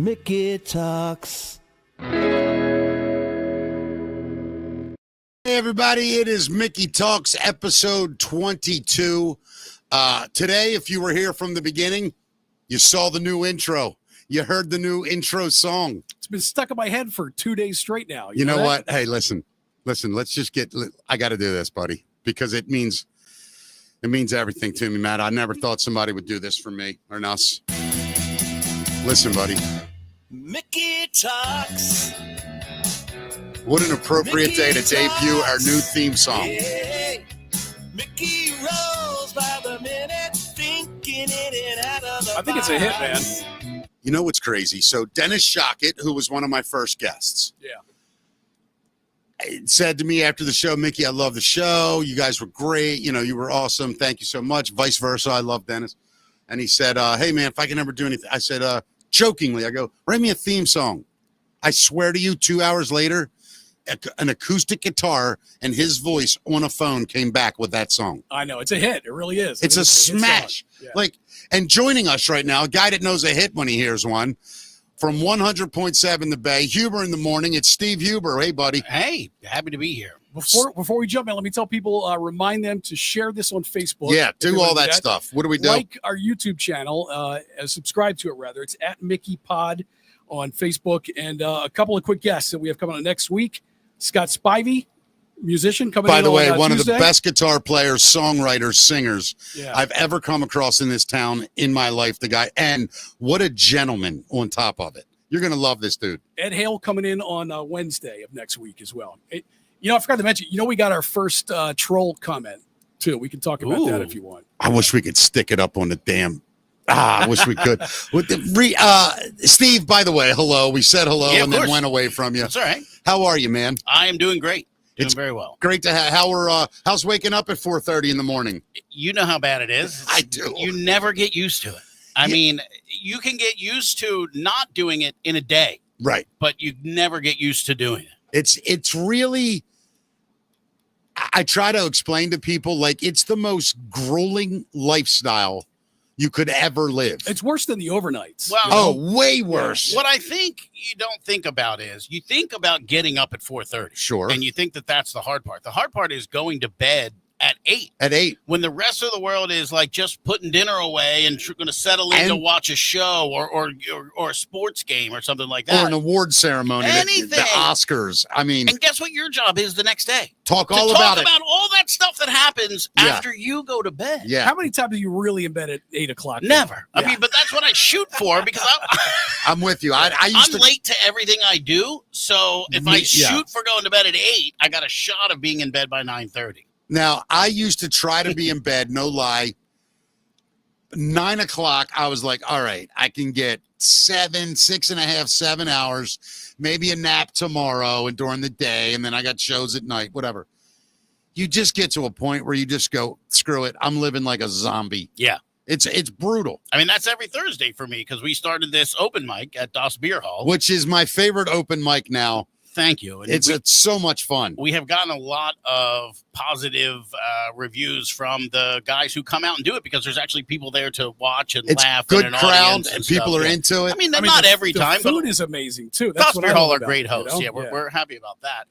Mickey Talks. Hey everybody, it is Mickey Talks episode 22. Today, if you were here from the beginning, you saw the new intro. You heard the new intro song. It's been stuck in my head for 2 days straight now. You know what? Hey, listen, let's just I got to do this, buddy, because it means everything to me, Matt. I never thought somebody would do this for me or us. Listen, buddy. Mickey Talks. What an appropriate day to debut our new theme song. Yeah. Mickey rolls by the minute, thinking in and out of the I think it's a hit, man. You know what's crazy? So Dennis Shockett, who was one of my first guests, said to me after the show, Mickey, I love the show. You guys were great. You know, you were awesome. Thank you so much. Vice versa. I love Dennis. And he said, hey, man, if I can ever do anything. I said, jokingly, I go, write me a theme song. I swear to you, 2 hours later, an acoustic guitar and his voice on a phone came back with that song. I know. It's a hit. It really is. It's a smash. Yeah. And joining us right now, a guy that knows a hit when he hears one, from 100.7 The Bay, Huber in the morning. It's Steve Huber. Hey, buddy. Hey, happy to be here. Before we jump in, let me tell people, remind them to share this on Facebook. Yeah, do all that stuff. What do we do? Like our YouTube channel, subscribe to it, rather. It's at Mickey Pod on Facebook. And a couple of quick guests that we have coming on next week. Scott Spivey, musician, coming By in the way, on one Tuesday. of the best guitar players, songwriters, singers Yeah. I've ever come across in this town in my life, the guy. And what a gentleman on top of it. You're going to love this dude. Ed Hale coming in on Wednesday of next week as well. I forgot to mention, we got our first troll comment, too. We can talk about that if you want. I wish we could stick it up on the damn. I wish we could. Steve, by the way, hello. We said hello and then went away from you. That's all right. How are you, man? I am doing great. It's very well. Great to have. How's waking up at 4:30 in the morning? You know how bad it is. I do. You never get used to it. I mean, you can get used to not doing it in a day, Right. but you never get used to doing it. It's really. I try to explain to people like it's the most grueling lifestyle you could ever live. It's worse than the overnights. Well, way worse. What I think you don't think about is you think about getting up at 4:30. Sure. And you think that that's the hard part. The hard part is going to bed at 8. At 8. When the rest of the world is like just putting dinner away and going to settle in to watch a show or a sports game or something like that. Or an award ceremony. Anything. The Oscars. I mean. And guess what your job is the next day? Talk about all that stuff that happens after you go to bed. Yeah. How many times are you really in bed at 8 o'clock? Never. Yeah. I mean, but that's what I shoot for because I'm with you. I'm late to everything I do. So if I shoot for going to bed at 8, I got a shot of being in bed by 9:30. Now, I used to try to be in bed, no lie. 9 o'clock, I was like, all right, I can get 7 hours, maybe a nap tomorrow and during the day, and then I got shows at night, whatever. You just get to a point where you just go, screw it, I'm living like a zombie. Yeah. It's brutal. I mean, that's every Thursday for me because we started this open mic at Das Beer Hall. Which is my favorite open mic now. Thank you. And it's so much fun. We have gotten a lot of positive reviews from the guys who come out and do it because there's actually people there to watch and laugh. Good and an crowd and people stuff. are into it. I mean, not every time. The food is amazing too. Das what Beer I Hall love are about great it, hosts. Yeah, we're happy about that.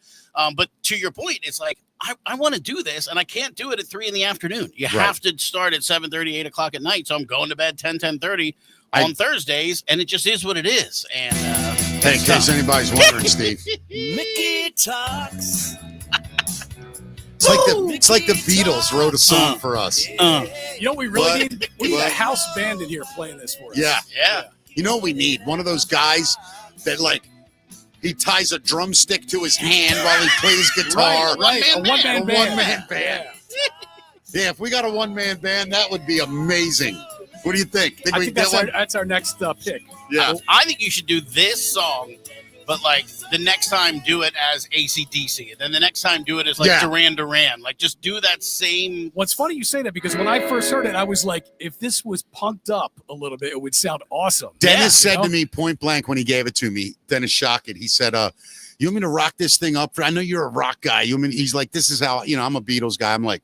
But to your point, it's like I want to do this and I can't do it at 3 p.m. You have to start at 7:30, 8 o'clock at night. So I'm going to bed 10:30 on Thursdays, and it just is what it is. And in case anybody's wondering, Steve. Mickey Talks. It's like the Beatles wrote a song for us. You know what we really need? We need a house band in here playing this for us. Yeah. Yeah. You know what we need? One of those guys that he ties a drumstick to his hand while he plays guitar. Right. A one-man band. Yeah, if we got a one-man band, that would be amazing. What do you think? I think that's our next pick. Yeah. I think you should do this song, but like the next time do it as AC/DC, and then the next time do it as Duran Duran. Like just do that same. Well, it's funny you say that because when I first heard it, I was like, if this was punked up a little bit, it would sound awesome. Dennis said to me point blank when he gave it to me, Dennis Shockett, he said, you want me to rock this thing up? I know you're a rock guy. He's like, this is how, I'm a Beatles guy. I'm like,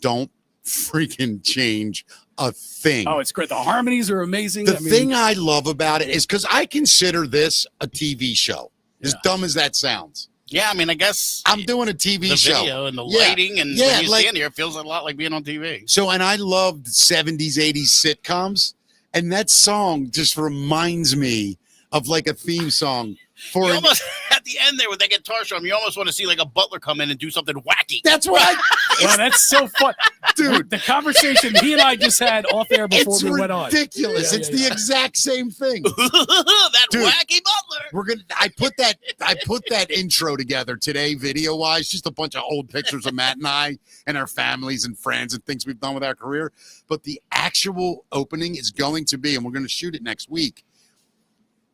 don't freaking change a thing. Oh, it's great. The harmonies are amazing. The thing I love about it is because I consider this a TV show. As dumb as that sounds. Yeah, I mean, I guess I'm doing a TV the show. video and the lighting and Yeah, when you like- stand here, it feels a lot like being on TV. So, and I loved 70s, 80s sitcoms. And that song just reminds me of like a theme song for You almost at the end there with that guitar strum, you almost want to see like a butler come in and do something wacky. That's right. Wow, that's so fun. Dude. The conversation he and I just had off air before It's we went on. ridiculous. Yeah, It's yeah, the yeah. exact same thing. That Dude. wacky butler. I put that intro together today, video wise, just a bunch of old pictures of Matt and I and our families and friends and things we've done with our career. But the actual opening is going to be, and we're going to shoot it next week.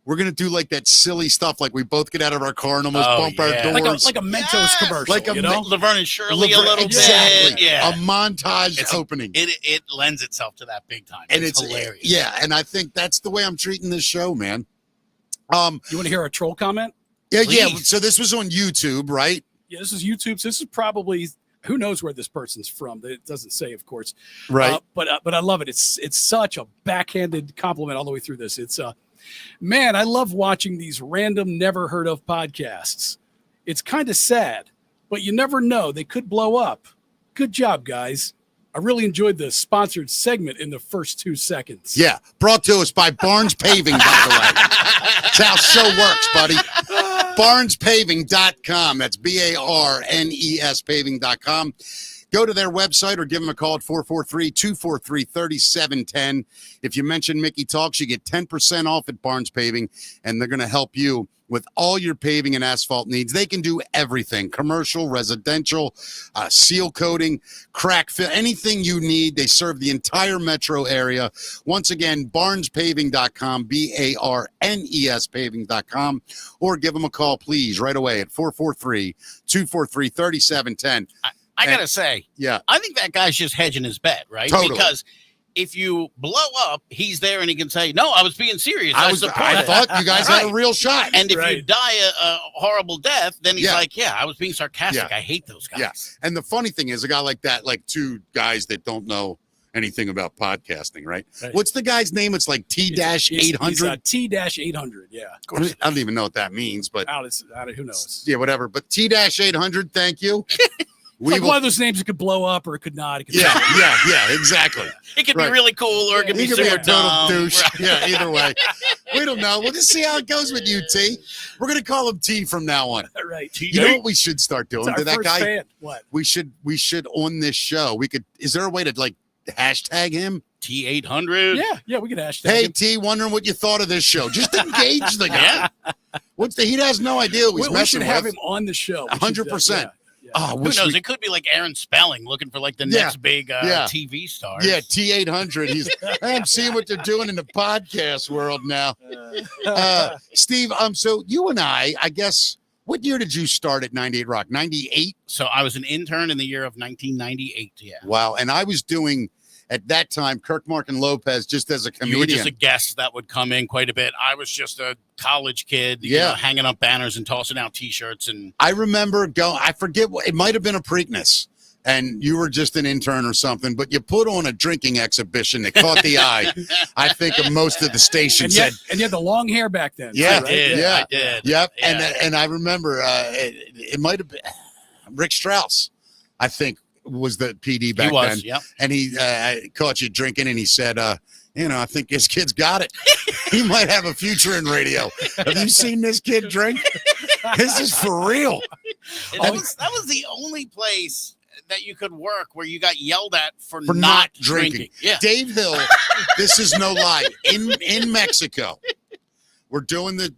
We're going to do like that silly stuff, like we both get out of our car and almost bump our yeah. doors. Like a Mentos Yes. commercial, Like a you know? Laverne and Shirley a little exactly. bit. Yeah. A montage It's- opening. It lends itself to that big time. And it's it's hilarious. Yeah, and I think that's the way I'm treating this show, man. You want to hear a troll comment? Yeah. Please. So this was on YouTube, right? Yeah, this is YouTube. So this is probably, who knows where this person's from. It doesn't say, of course. Right. But I love it. It's such a backhanded compliment all the way through this. It's man, I love watching these random, never heard of podcasts. It's kind of sad, but you never know. They could blow up. Good job, guys. I really enjoyed the sponsored segment in the first 2 seconds. Yeah, brought to us by Barnes Paving, by the way. That's how show works, buddy. BarnesPaving.com. That's BARNES paving.com. Go to their website or give them a call at 443-243-3710. If you mention Mickey Talks, you get 10% off at Barnes Paving, and they're going to help you with all your paving and asphalt needs. They can do everything, commercial, residential, seal coating, crack fill, anything you need. They serve the entire metro area. Once again, barnespaving.com, BARNES paving.com, or give them a call, please, right away at 443-243-3710. I gotta say, Yeah. I think that guy's just hedging his bet, right? Totally. Because if you blow up, he's there and he can say, "No, I was being serious. I support it." thought you guys had a Right. real shot. And if you Right. die a horrible death, then he's Yeah. like, "Yeah, I was being sarcastic. Yeah. I hate those guys." Yeah. And the funny thing is, a guy like that, like two guys that don't know anything about podcasting, right? Right. What's the guy's name? It's like T-800. T-800, yeah. I don't even know what that means, but Who knows? yeah, whatever. But T-800, thank you. It's like one of those names that could blow up or it could not. It could yeah, exactly. It could Right. be really cool or it could He be could be super a total dumb. douche. Right. Yeah, either way. We don't know. We'll just see how it goes with you, T. We're going to call him T from now on. Right. You know what we should start doing It's our to that first guy? fan. What? We should on this show. Is there a way to like hashtag him? T800. Yeah, we could hashtag Hey him. T, wondering what you thought of this show. Just engage the guy. Yeah. He has no idea who he's We messing should have with. him on the show. We should, 100%. yeah. Oh, I Who wish knows? we- It could be like Aaron Spelling looking for like the Yeah. next big Yeah. TV star. Yeah, T800. I'm seeing what they're doing in the podcast world now. Steve, so you and I guess, what year did you start at 98 Rock? 98? So I was an intern in the year of 1998. Yeah. Wow. And I was doing, at that time, Kirk, Mark, and Lopez just as a You were comedian. just a guest that would come in quite a bit. I was just a college kid, you Yeah. know, hanging up banners and tossing out T-shirts. And I remember I forget what, it might have been a Preakness. And you were just an intern or something, but you put on a drinking exhibition that caught the eye, I think, of most of the stations. And you had the long hair back then. Yeah, too, right? yeah. I did. Yep. Yeah. And I remember it might have been Rick Strauss, I think, was the PD back He was, then. yep. And he caught you drinking and he said, I think this kid's got it. He might have a future in radio. Have you seen this kid drink? This is for real. And that was the only place that you could work where you got yelled at for For not drinking. Yeah. Dave Hill, this is no lie. In Mexico, we're doing the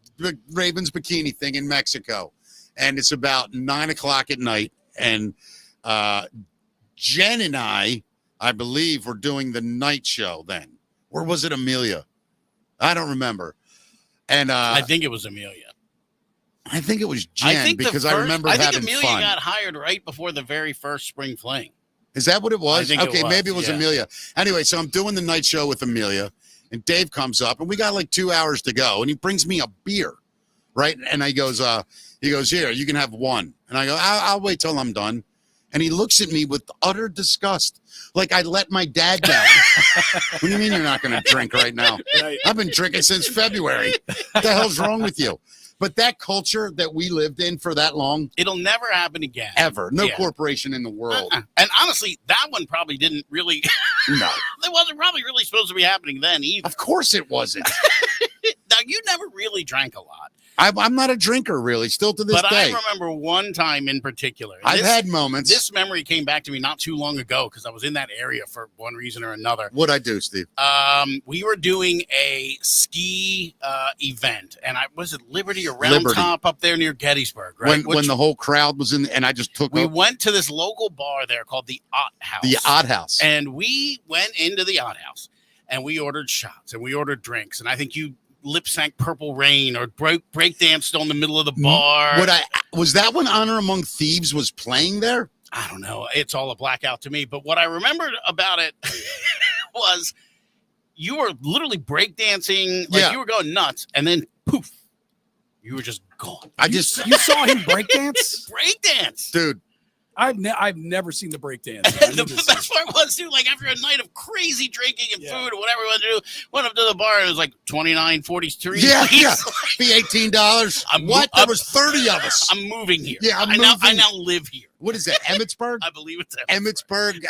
Ravens bikini thing in Mexico, and it's about 9:00 at night. And Jen and I believe, were doing the night show then. Or was it Amelia? I don't remember. And I think it was Amelia. I think it was Jen because I remember I think having Amelia fun. got hired right before the very first spring fling. Is that what it was? I think it Okay, was, maybe it was yeah. Amelia. Anyway, so I'm doing the night show with Amelia, and Dave comes up, and we got like 2 hours to go, and he brings me a beer, right? And he goes, here, you can have one. And I go, I'll wait till I'm done. And he looks at me with utter disgust, like I let my dad down. What do you mean you're not going to drink right now? Right. I've been drinking since February. What the hell's wrong with you? But that culture that we lived in for that long, It'll never happen again. ever, no Yeah. corporation in the world. And honestly, that one probably didn't really. No, It wasn't probably really supposed to be happening then either. of course it wasn't. Now you never really drank a lot, I'm not a drinker, really, still to this but day. I remember one time in particular. and I've this- had moments. This memory came back to me not too long ago because I was in that area for one reason or another. What'd I do, Steve? We were doing a ski event, and was it Liberty or Round Liberty. Top up there near Gettysburg, right? When the whole crowd was in, and I just took we over went to this local bar there called the Ott House. the Odd House. And we went into the Ott House and we ordered shots and we ordered drinks. And I think you lip sync Purple Rain or break danced on the middle of the bar. Was that when Honor Among Thieves was playing there? I don't know. It's all a blackout to me. But what I remembered about it was you were literally breakdancing, like Yeah. you were going nuts, and then poof, you were just gone. You saw him breakdance? Breakdance. Dude, I've never seen the breakdance. And the best part was too, like after a night of crazy drinking and food or whatever we wanted to do, went up to the bar and it was like $29.43. yeah. Be $18. There was 30 of us. I'm moving here. Yeah, I now live here. What is that? Emmitsburg? I believe it's Emmitsburg,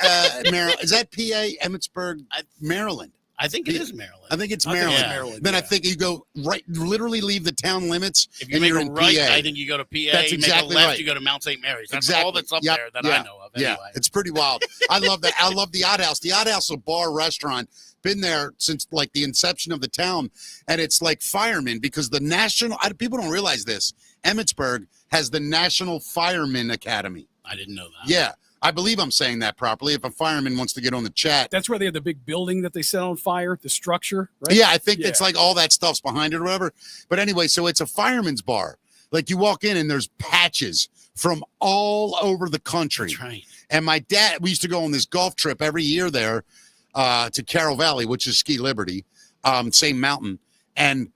Maryland. Is that PA? Emmitsburg, Maryland. I think it is Maryland. I think it's I think Maryland. it's Maryland, Then I yeah. think you go right, literally leave the town limits, If you and make you're a in right, PA. I think you go to PA. That's You exactly make a left, right. you go to Mount St. Mary's. That's Exactly. all that's up Yep. there that Yeah. I know of. Yeah, Anyway. it's pretty wild. I love that. I love the Odd House. The Odd House is a bar restaurant. Been there since like the inception of the town, and it's like firemen because the national. People don't realize this. Emmitsburg has the National Firemen Academy. I didn't know that. Yeah, I believe I'm saying that properly. If a fireman wants to get on the chat, That's where they had the big building that they set on fire, the structure, right? yeah, I think Yeah. it's like all that stuff's behind it or whatever. But anyway, so it's a fireman's bar. Like you walk in and there's patches from all over the country. That's right. And my dad, we used to go on this golf trip every year there to Carroll Valley, which is Ski Liberty, same mountain. And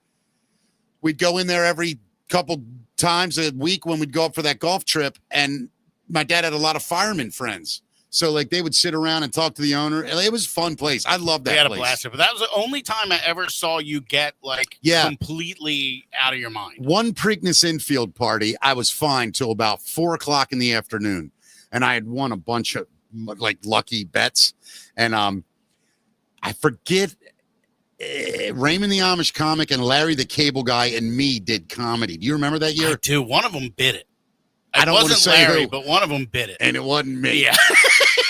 we'd go in there every couple times a week when we'd go up for that golf trip. And my dad had a lot of fireman friends. So like they would sit around and talk to the owner. It was a fun place. I love that We had place. a blast. But that was the only time I ever saw you get like completely out of your mind. One Preakness infield party, I was fine till about 4:00 in the afternoon. And I had won a bunch of like lucky bets. And I forget Raymond the Amish comic and Larry the Cable Guy and me did comedy. Do you remember that year? I do. One of them bit it. I don't It wanna wasn't say Larry, who. but one of them bit it. And it wasn't me. Yeah.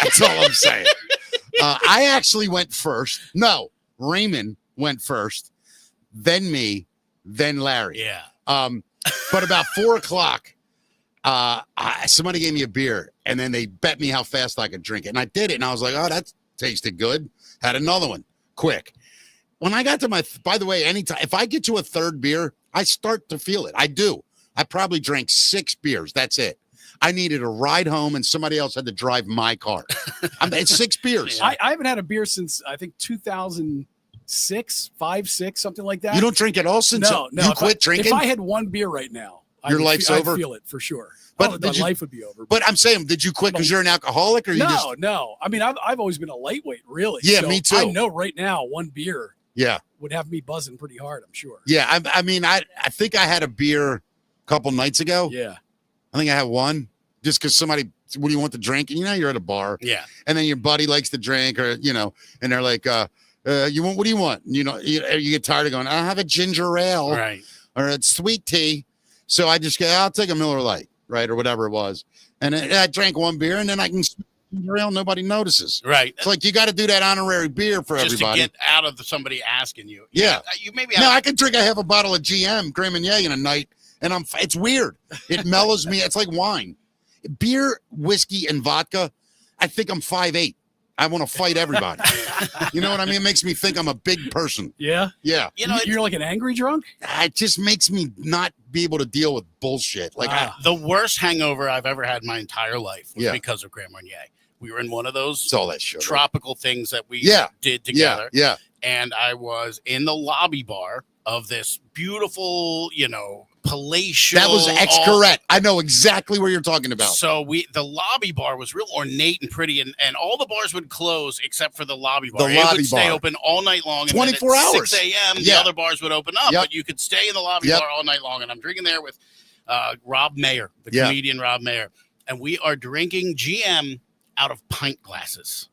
That's all I'm saying. I actually went first. No, Raymond went first, then me, then Larry. Yeah. But about 4:00, somebody gave me a beer, and then they bet me how fast I could drink it, and I did it, and I was like, "Oh, that tasted good." Had another one, quick. When I got to by the way, anytime if I get to a third beer, I start to feel it. I do. I probably drank 6 beers. That's it. I needed a ride home, and somebody else had to drive my car. It's 6 beers. I haven't had a beer since I think 2006, 5, 6, something like that. You don't drink at all since No. you quit drinking? If I had one beer right now, Your life's I'd over? feel it for sure. But My did you- life would be over. But I'm saying, did you quit because you're an alcoholic, or you just? No. I mean, I've always been a lightweight, really. Yeah, So me too. I know right now one beer Yeah, would have me buzzing pretty hard, I'm sure. yeah. I mean, I think I had a beer a couple nights ago. Yeah. I think I had one just because somebody, what do you want to drink? And, you're at a bar, Yeah. and then your buddy likes to drink, or and they're like, you want? What do you want? And, you get tired of going. I have a ginger ale, Right. or a sweet tea. So I just go, I'll take a Miller Lite, right, or whatever it was, and I drank one beer, and then I can ginger ale. Nobody notices. Right. It's like you got to do that honorary beer for Just everybody. to get out of somebody asking you. Yeah. You maybe No, I can drink a half a bottle of GM Grand Marnier in a night, and it's weird. It mellows me. It's like wine. Beer, whiskey, and vodka. I think I'm 5'8". I want to fight everybody. You know what I mean? It makes me think I'm a big person. Yeah. Yeah. You're like an angry drunk? It just makes me not be able to deal with bullshit. Like, the worst hangover I've ever had in my entire life was Yeah. because of Grand Marnier. We were in one of those it's all that shit. tropical things that we Yeah. did Yeah. together. Yeah. And I was in the lobby bar of this beautiful, palatial. That was all- correct. I know exactly what you're talking about. So the lobby bar was real ornate and pretty, and all the bars would close except for the lobby bar. The It lobby would stay bar. open all night long. And 24 then at hours. 6 a.m. The Yeah. other bars would open up, Yep. but you could stay in the lobby Yep. bar all night long. And I'm drinking there with Rob Mayer, the Yeah. comedian Rob Mayer, and we are drinking GM out of pint glasses,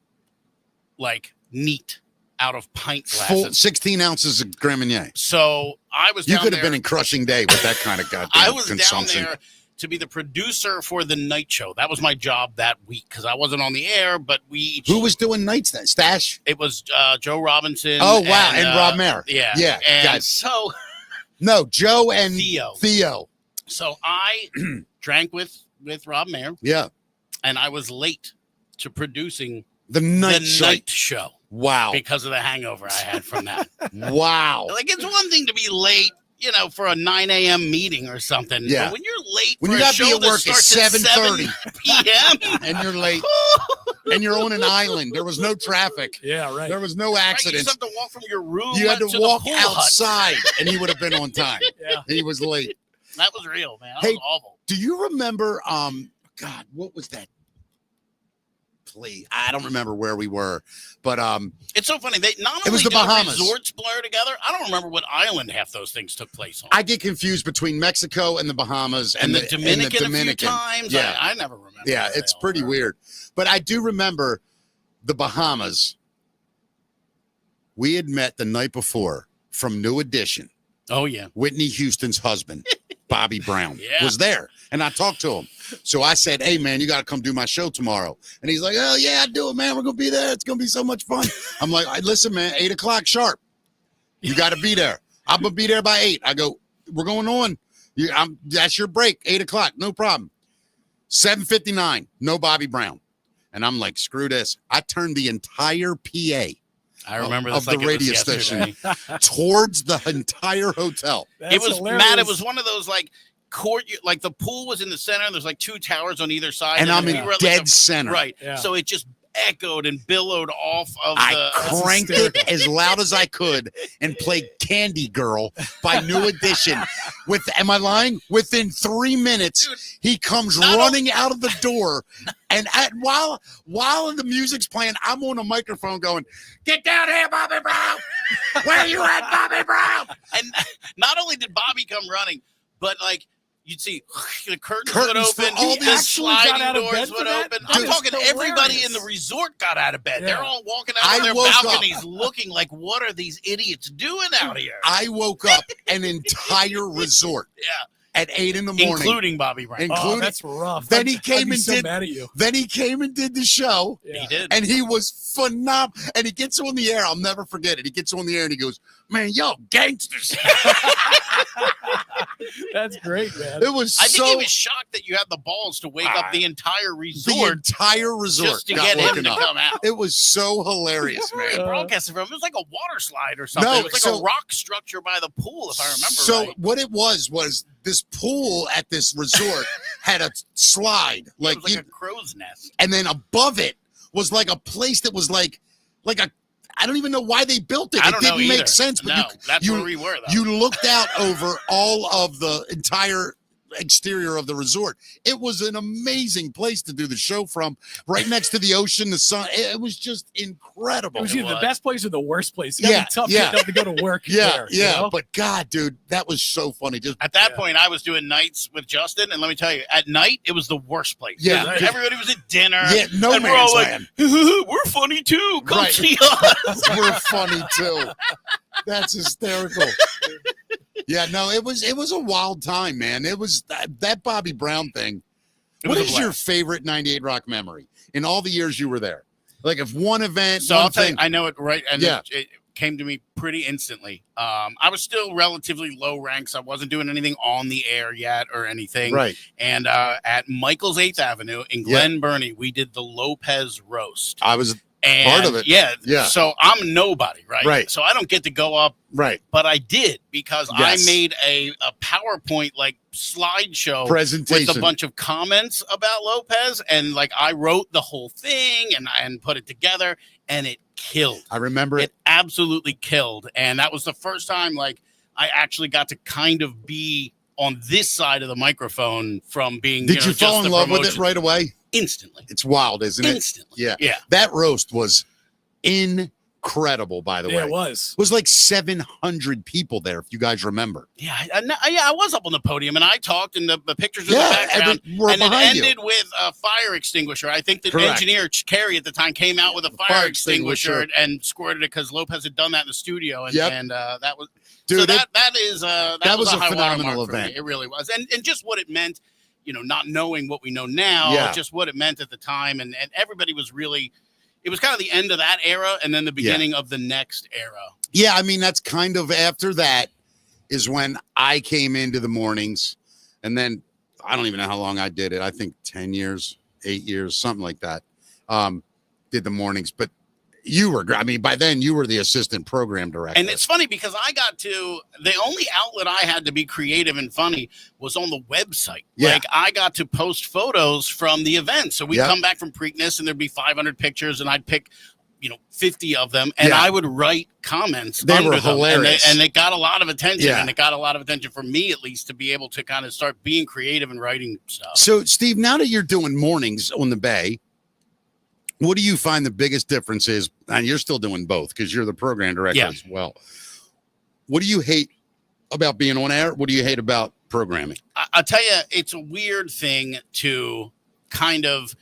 like neat out of pint Full glasses. 16 ounces of Grand Marnier. So I was You down could have there- been in Crushing Day with that kind of goddamn I was consumption. down there to be the producer for the night show. That was my job that week because I wasn't on the air, but we each, Who was doing nights then? Stash? it was Joe Robinson. Oh, wow. And Rob Mayer. Yeah. Yeah, And guys. so No, Joe and Theo. So I drank with Rob Mayer, Yeah. and I was late to producing The night the show. night show Wow. because of the hangover I had from that. Wow. Like, it's one thing to be late, for a 9 a.m. meeting or something. Yeah. But when you're late When for you a gotta be show at that work at starts at 7:30 p.m. And you're late. And you're on an island. There was no traffic. Yeah, right. There was no Right, you accidents. just have to walk from your room. You had to the walk pool hut. outside and he would have been on time. Yeah. He was late. That was real, man. That Hey, was awful. Do you remember God, what was that play? I don't remember where we were, but It's so funny. They not It only was the did Bahamas. resorts blur together. I don't remember what island half those things took place on. I get confused between Mexico and the Bahamas and the Dominican a few times. Yeah. I never remember. Yeah, what they it's all pretty were. weird. But I do remember the Bahamas. We had met the night before from New Edition. Oh yeah. Whitney Houston's husband, Bobby Brown, Yeah. was there. And I talked to him. So I said, hey, man, you got to come do my show tomorrow. And he's like, oh, yeah, I do it, man. We're going to be there. It's going to be so much fun. I'm like, listen, man, 8 o'clock sharp. You got to be there. I'm going to be there by 8. I go, we're going on. That's your break, 8 o'clock. No problem. 7:59, no Bobby Brown. And I'm like, screw this. I turned the entire PA I remember of this the like it was radio yesterday. station towards the entire hotel. That's It was hilarious. Matt. It was one of those like court. Like the pool was in the center. And there's like 2 towers on either side. And I'm then in we were at, dead like, center. Right. Yeah. So it just echoed and billowed off of I the. cranked it as loud as I could and played Candy Girl by New Edition. Am I lying? Within 3 minutes, Dude, he comes not running out of the door. And while the music's playing, I'm on a microphone going, get down here, Bobby Brown. Where you at, Bobby Brown? And not only did Bobby come running, but like you'd see the curtains would Curtains for open, all the the- actually got sliding out of bed doors for would that? open. That I'm is talking everybody in hilarious. the resort got out of bed. Yeah. They're all walking out I on their woke up. balconies looking like, what are these idiots doing out here? I woke up an entire resort Yeah, at 8 in the morning. including Bobby Brown. And- Oh, including- that's rough. Then he I'd came be and so did- mad at you. Then he came and did the show. Yeah. He did. And he was phenomenal. And he gets on the air. I'll never forget it. He gets on the air and he goes, man, y'all gangsters. That's great, man. It was I think so he was shocked that you had the balls to wake up the entire the resort entire resort just to got get him woken to up. come out. It was so hilarious, Where were they man. broadcasting from? It was like a water slide or something. No, it was like so- a rock structure by the pool, if I remember So right. what it was this pool at this resort had a slide, It like, was like you, a crow's nest. and then above it was like a place that was like a. I don't even know why they built it. I It don't know didn't either. make sense. But no, that's you, where we were, though. you looked out over all of the entire exterior of the resort. It was an amazing place to do the show from, right next to the ocean, the sun. It was just incredible. It was It either the was. best place or the worst place. It's gotta Yeah, be tough yeah. getting up to go to work. Yeah, there, you yeah. know? But God, dude, that was so funny. Just At that Yeah. point, I was doing nights with Justin, and let me tell you, at night it was the worst place. Yeah. 'Cause everybody was at dinner. yeah, no and we're all man's like, land. we're funny too. Come Right. see us. We're funny too. That's hysterical. Yeah, no, it was a wild time, man. It was that Bobby Brown thing. It What was a is your blast. favorite 98 Rock memory in all the years you were there? Like if one event, So one I'll tell you, thing. I know it right, and Yeah. it came to me pretty instantly. I was still relatively low ranks. I wasn't doing anything on the air yet or anything. Right. And at Michael's 8th Avenue in Yeah. Glen Burnie, we did the Lopez roast. I was And part of it. Yeah. Yeah. So I'm nobody, right? Right. So I don't get to go up, right. but I did because Yes. I made a PowerPoint like slideshow Presentation. with a bunch of comments about Lopez, and like I wrote the whole thing and put it together, and it killed. I remember it. It absolutely killed, and that was the first time like I actually got to kind of be on this side of the microphone from being. Did you just fall the in love with it promotion. right away? Instantly? It's wild, isn't it? Instantly. Yeah. Yeah. That roast was incredible, by the way. Yeah, it was. It was like 700 people there, if you guys remember. Yeah, I was up on the podium and I talked, and the pictures in Yeah, the background, we're and it behind you. ended with a fire extinguisher. I think the Correct. engineer Carey at the time came out with a The fire extinguisher and squirted it because Lopez had done that in the studio, and, Yep. and that was Dude, so that that was was a a high phenomenal watermark for me. event. It really was, and just what it meant, not knowing what we know now, Yeah. just what it meant at the time, and everybody was really. It was kind of the end of that era and then the beginning of the next era. Yeah, I mean, that's kind of after that is when I came into the mornings. And then I don't even know how long I did it. I think 10 years, 8 years, something like that. Did the mornings. But you were, I mean, by then you were the assistant program director. And it's funny because the only outlet I had to be creative and funny was on the website. Yeah. Like I got to post photos from the event. So we'd Yep. come back from Preakness and there'd be 500 pictures and I'd pick, 50 of them. And Yeah. I would write comments. They under were them. hilarious. And it got a lot of attention. Yeah. And it got a lot of attention for me, at least, to be able to kind of start being creative and writing stuff. So, Steve, now that you're doing mornings on the Bay, what do you find the biggest difference is? And you're still doing both because you're the program director Yeah. as well. What do you hate about being on air? What do you hate about programming? I'll tell you, it's a weird thing to kind of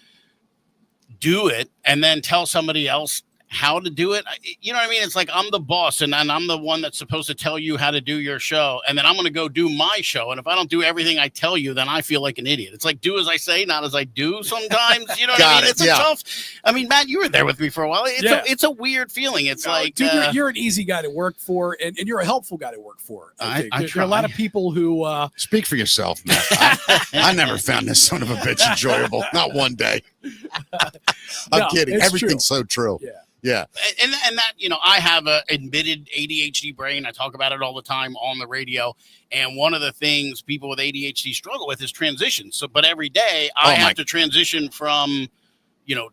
do it and then tell somebody else how to do it. You know what I mean? It's like I'm the boss and I'm the one that's supposed to tell you how to do your show. And then I'm going to go do my show. And if I don't do everything I tell you, then I feel like an idiot. It's like do as I say, not as I do sometimes. You know what I Got mean? it, It's yeah. a tough. I mean, Matt, you were there with me for a while. It's a weird feeling. It's like, dude, you're an easy guy to work for, and you're a helpful guy to work for. I There are a lot of people who Speak for yourself, man. I never found this son of a bitch enjoyable. Not one day. I'm No, kidding. it's Everything's so true. Yeah. Yeah. and that, I have a admitted ADHD brain. I talk about it all the time on the radio. And one of the things people with ADHD struggle with is transition. So, but every day I have to transition from,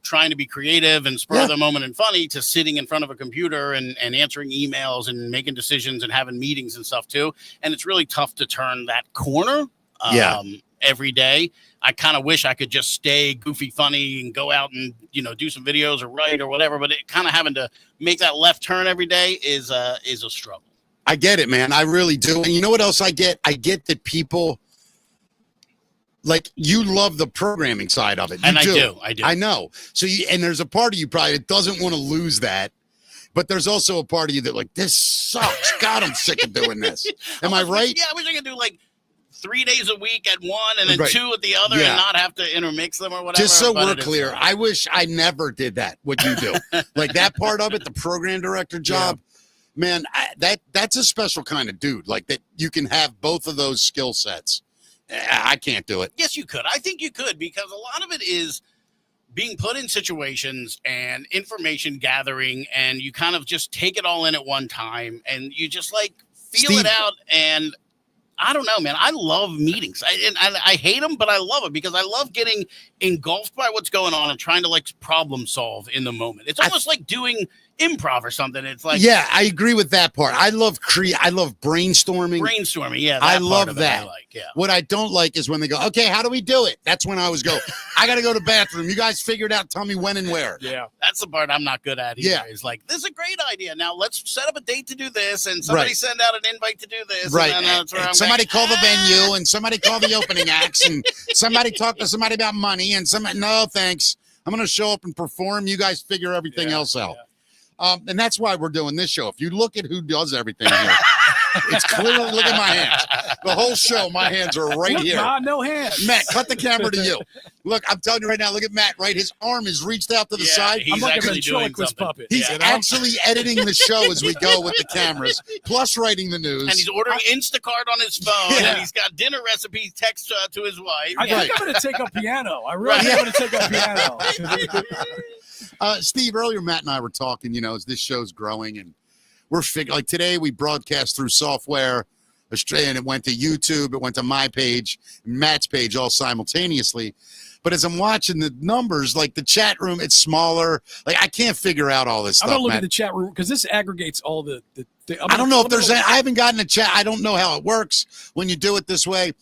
trying to be creative and spur of the moment and funny to sitting in front of a computer and answering emails and making decisions and having meetings and stuff too. And it's really tough to turn that corner. Every day. I kind of wish I could just stay goofy, funny and go out and, do some videos or write or whatever. But it kind of having to make that left turn every day is a struggle. I get it, man. I really do. And you know what else I get? I get that people like you love the programming side of it. You And do. I do. I know. So and there's a part of you probably that doesn't want to lose that. But there's also a part of you that like, this sucks. God, I'm sick of doing this. Am I right? Yeah, I wish I could do like 3 days a week at one and then Right. 2 at the other Yeah. and not have to intermix them or whatever. Just so but we're it is clear, hard. I wish I never did that. What you do, like that part of it, the program director job, man, that's a special kind of dude. Like that, you can have both of those skill sets. I can't do it. Yes, you could. I think you could because a lot of it is being put in situations and information gathering, and you kind of just take it all in at one time, and you just like feel Steve- it out. And I don't know, man. I love meetings. I hate them, but I love it because I love getting engulfed by what's going on and trying to like problem solve in the moment. It's almost like doing improv or something. It's like Yeah, I agree with that part. I love brainstorming. brainstorming. Yeah, I that love part of it I that. like, yeah. What I don't like is when they go, okay, how do we do it? That's when I always go, I got to go to the bathroom. You guys figure it out. Tell me when and where. Yeah. That's the part I'm not good at either. Yeah. It's like, this is a great idea. Now let's set up a date to do this, and somebody Right. send out an invite to do this. Right. And then that's where And I'm somebody going, call the venue and somebody call the opening acts and somebody talk to somebody about money and somebody, no, thanks. I'm going to show up and perform. You guys figure everything else out. And that's why we're doing this show. If you look at who does everything here, it's clearly, look at my hands. The whole show, my hands are right here. God, no hands. Matt, cut the camera to you. Look, I'm telling you right now, look at Matt, right? His arm is reached out to the Yeah, side. he's I'm like a actually doing ventriloquist something. puppet. He's you know? actually editing the show as we go with the cameras, plus writing the news. and he's ordering Instacart on his phone, Yeah. and he's got dinner recipes text to his wife. I think I'm going to take up piano. I really think I'm going to take up piano. Steve, earlier Matt and I were talking, as this show's growing and we're figuring, like today we broadcast through software, and it went to YouTube, it went to my page, Matt's page all simultaneously. But as I'm watching the numbers, like the chat room, it's smaller. Like I can't figure out all this I'm stuff. gonna look Matt. at the chat room because this aggregates all the I don't know if there's. I haven't gotten a chat. I don't know how it works when you do it this way.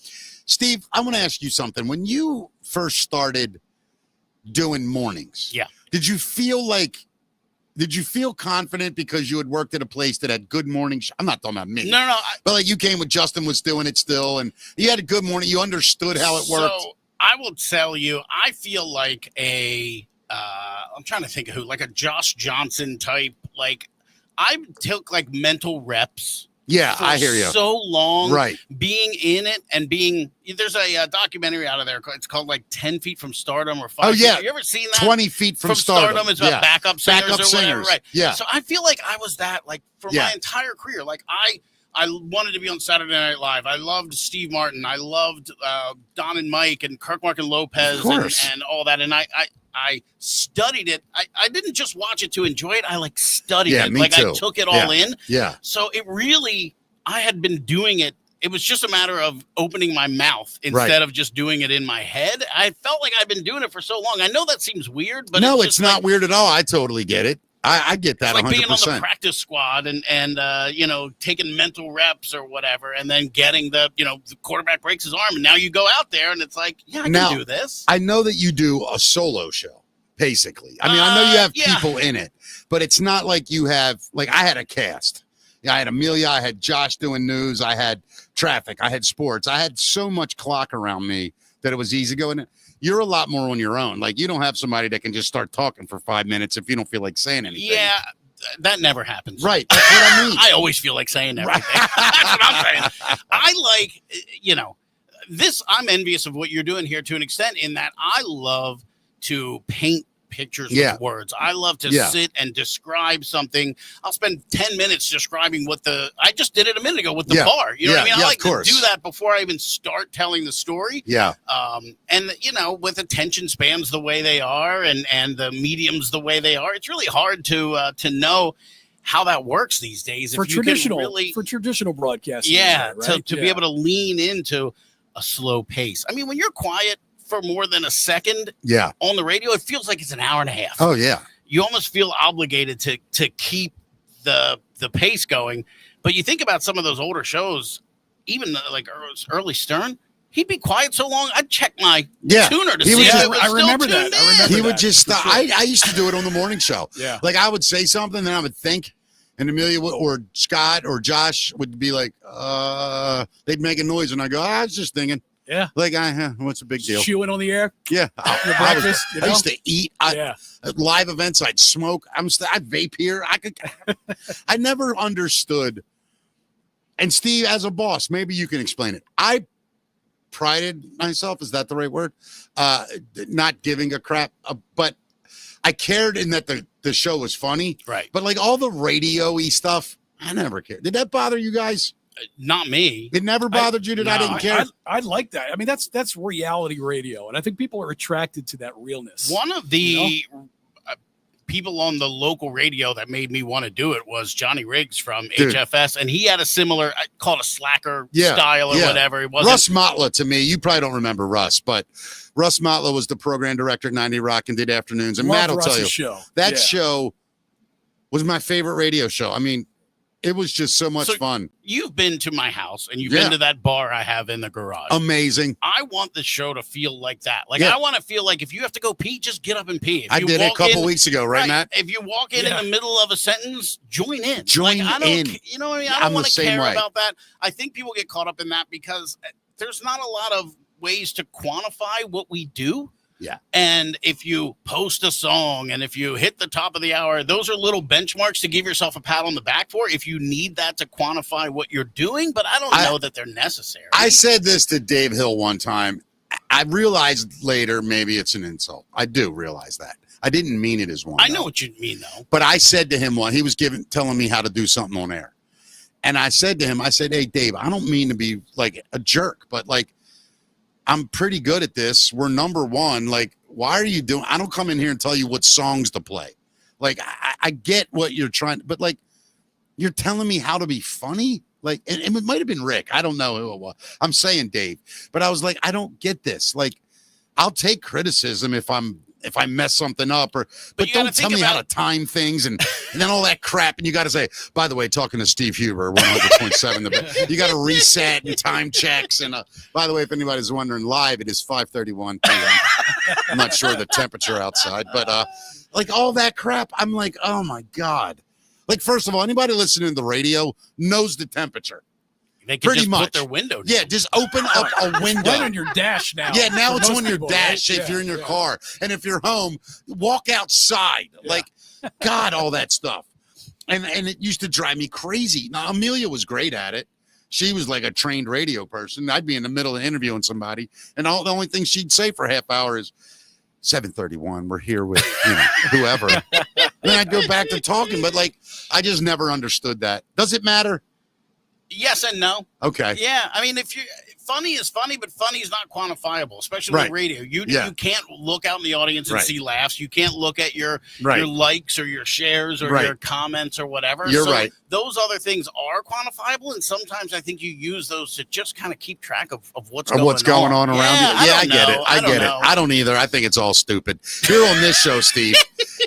Steve, I want to ask you something. When you first started doing mornings, Yeah. did you feel confident because you had worked at a place that had good morning? I'm not talking about me. No. But like you came with Justin was doing it still, and you had a good morning. You understood how it worked. So I will tell you, I feel like I'm trying to think of who, like a Josh Johnson type. Like I took like mental reps. Yeah, For I hear you. So long, Right. Being in it and being there's a documentary out of there. It's called like 10 Feet from Stardom or 5 Oh, Feet. yeah. Have you ever seen that? 20 feet from Stardom. It's about Yeah. backup singers Backup or whatever, singers. right? Yeah. So I feel like I was that like for Yeah. my entire career. Like I wanted to be on Saturday Night Live. I loved Steve Martin. I loved Don and Mike and Kirk Mark and Lopez and all that. And I studied it. I didn't just watch it to enjoy it. I like studied it. Me like too. I took it all in. Yeah. So it really, I had been doing it. It was just a matter of opening my mouth instead of just doing it in my head. I felt like I've been doing it for so long. I know that seems weird, but no, it's it's just not like, weird at all. I totally get it. I get that like 100%. being on the practice squad and taking mental reps or whatever, and then getting the quarterback breaks his arm, and now you go out there and it's like, yeah, I can do this. I know that you do a solo show, basically. I mean, I know you have people in it, but it's not like you have, like I had a cast. Yeah, I had Amelia, I had Josh doing news, I had traffic, I had sports. I had so much clock around me that it was easy going. You're a lot more on your own. Like you don't have somebody that can just start talking for 5 minutes if you don't feel like saying anything. Yeah, that never happens. Right. That's what I mean. I always feel like saying everything. That's what I'm saying. I like, this, I'm envious of what you're doing here to an extent in that I love to paint pictures with words. I love to sit and describe something. I'll spend 10 minutes describing I just did it a minute ago with the bar. You know what I mean? I like to do that before I even start telling the story. Yeah. And with attention spans the way they are and the mediums the way they are, it's really hard to know how that works these days. For traditional broadcasting. Right? To be able to lean into a slow pace. I mean, when you're quiet for more than a second on the radio, it feels like it's an hour and a half. Oh yeah. You almost feel obligated to keep the pace going. But you think about some of those older shows, even like early Stern, he'd be quiet so long, I'd check my tuner to see if it was I remember still that. tuned I in. remember He would that, just stop. for sure. I used to do it on the morning show. Yeah. Like I would say something, then I would think, and Amelia or Scott or Josh would be like, they'd make a noise, and I go, I was just thinking. Yeah. Like, what's the big deal? Chewing on the air. Yeah. Your breakfast. I used to eat. Yeah. At live events, I'd smoke. I'd vape here. I never understood. And Steve, as a boss, maybe you can explain it. I prided myself, is that the right word? Not giving a crap, but I cared in that the show was funny. Right. But like all the radio-y stuff, I never cared. Did that bother you guys? Not me. It never bothered you that I didn't care? I like that. I mean, that's reality radio, and I think people are attracted to that realness. One of the people on the local radio that made me want to do it was Johnny Riggs from HFS, and he had a similar, I call it a slacker style or whatever. It wasn't Russ Motla, to me, you probably don't remember Russ, but Russ Motla was the program director at 90 Rock and did afternoons. And Matt will tell you, that show was my favorite radio show. I mean, it was just so much fun. You've been to my house and you've been to that bar I have in the garage. Amazing. I want the show to feel like that. Like I want to feel like if you have to go pee, just get up and pee. If I you did it a couple in, weeks ago, right, Matt? If you walk in the middle of a sentence, join in. Join I don't, in. You know what I mean? I don't want to care about that. I think people get caught up in that because there's not a lot of ways to quantify what we do. Yeah. And if you post a song and if you hit the top of the hour, those are little benchmarks to give yourself a pat on the back for if you need that to quantify what you're doing. But I don't know that they're necessary. I said this to Dave Hill one time. I realized later maybe it's an insult. I do realize that. I didn't mean it as one. I know what you mean, though. But I said to him he was telling me how to do something on air. And I said to him, hey, Dave, I don't mean to be like a jerk, but like, I'm pretty good at this. We're number one. Like, why are you doing? I don't come in here and tell you what songs to play. Like, I get what you're trying, but like, you're telling me how to be funny. Like, and it might have been Rick. I don't know who it was. I'm saying Dave, but I was like, I don't get this. Like, I'll take criticism if I mess something up, but you gotta don't tell think me how about- to time things and then all that crap. And you got to say, by the way, talking to Steve Huber, 100.7, you got to reset and time checks. And by the way, if anybody's wondering, live, it is 5:31 p.m. I'm not sure the temperature outside, but like all that crap, I'm like, oh my God. Like, first of all, anybody listening to the radio knows the temperature. They can Pretty just much. put their window down. Yeah, just open up a window. Right on your dash now. Yeah, now for it's most on your people, dash right? if you're in your Yeah. car. And if you're home, walk outside. Yeah. Like, God, all that stuff. And it used to drive me crazy. Now, Amelia was great at it. She was like a trained radio person. I'd be in the middle of interviewing somebody, and the only thing she'd say for a half hour is, 7:31, we're here with whoever. And then I'd go back to talking. But, like, I just never understood that. Does it matter? Yes and no. Okay. Yeah, I mean, if you're funny is funny, but funny is not quantifiable, especially Right. with radio. You Yeah. can't look out in the audience and Right. see laughs. You can't look at your Right. likes or your shares or Right. your comments or whatever. You're So right. Those other things are quantifiable, and sometimes I think you use those to just kind of keep track of what's Of what's going on around you. Yeah, I get it. I get it. know. I don't either. I think it's all stupid. Here on this show, Steve,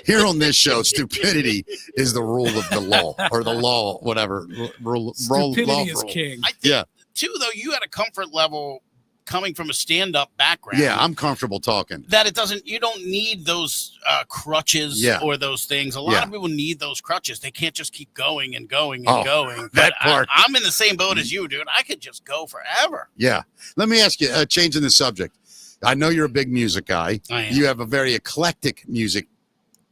here on this show, stupidity is the rule of the law, or the law, whatever. Law Stupidity is rule. king. I think, Yeah. too, though, you had a comfort level coming from a stand-up background. Yeah, I'm comfortable talking. That you don't need those crutches Yeah. or those things. A lot Yeah. of people need those crutches. They can't just keep going and going and Oh, going. that But part. I'm in the same boat as you, dude. I could just go forever. Yeah. Let me ask you, changing the subject. I know you're a big music guy. I am. You have a very eclectic music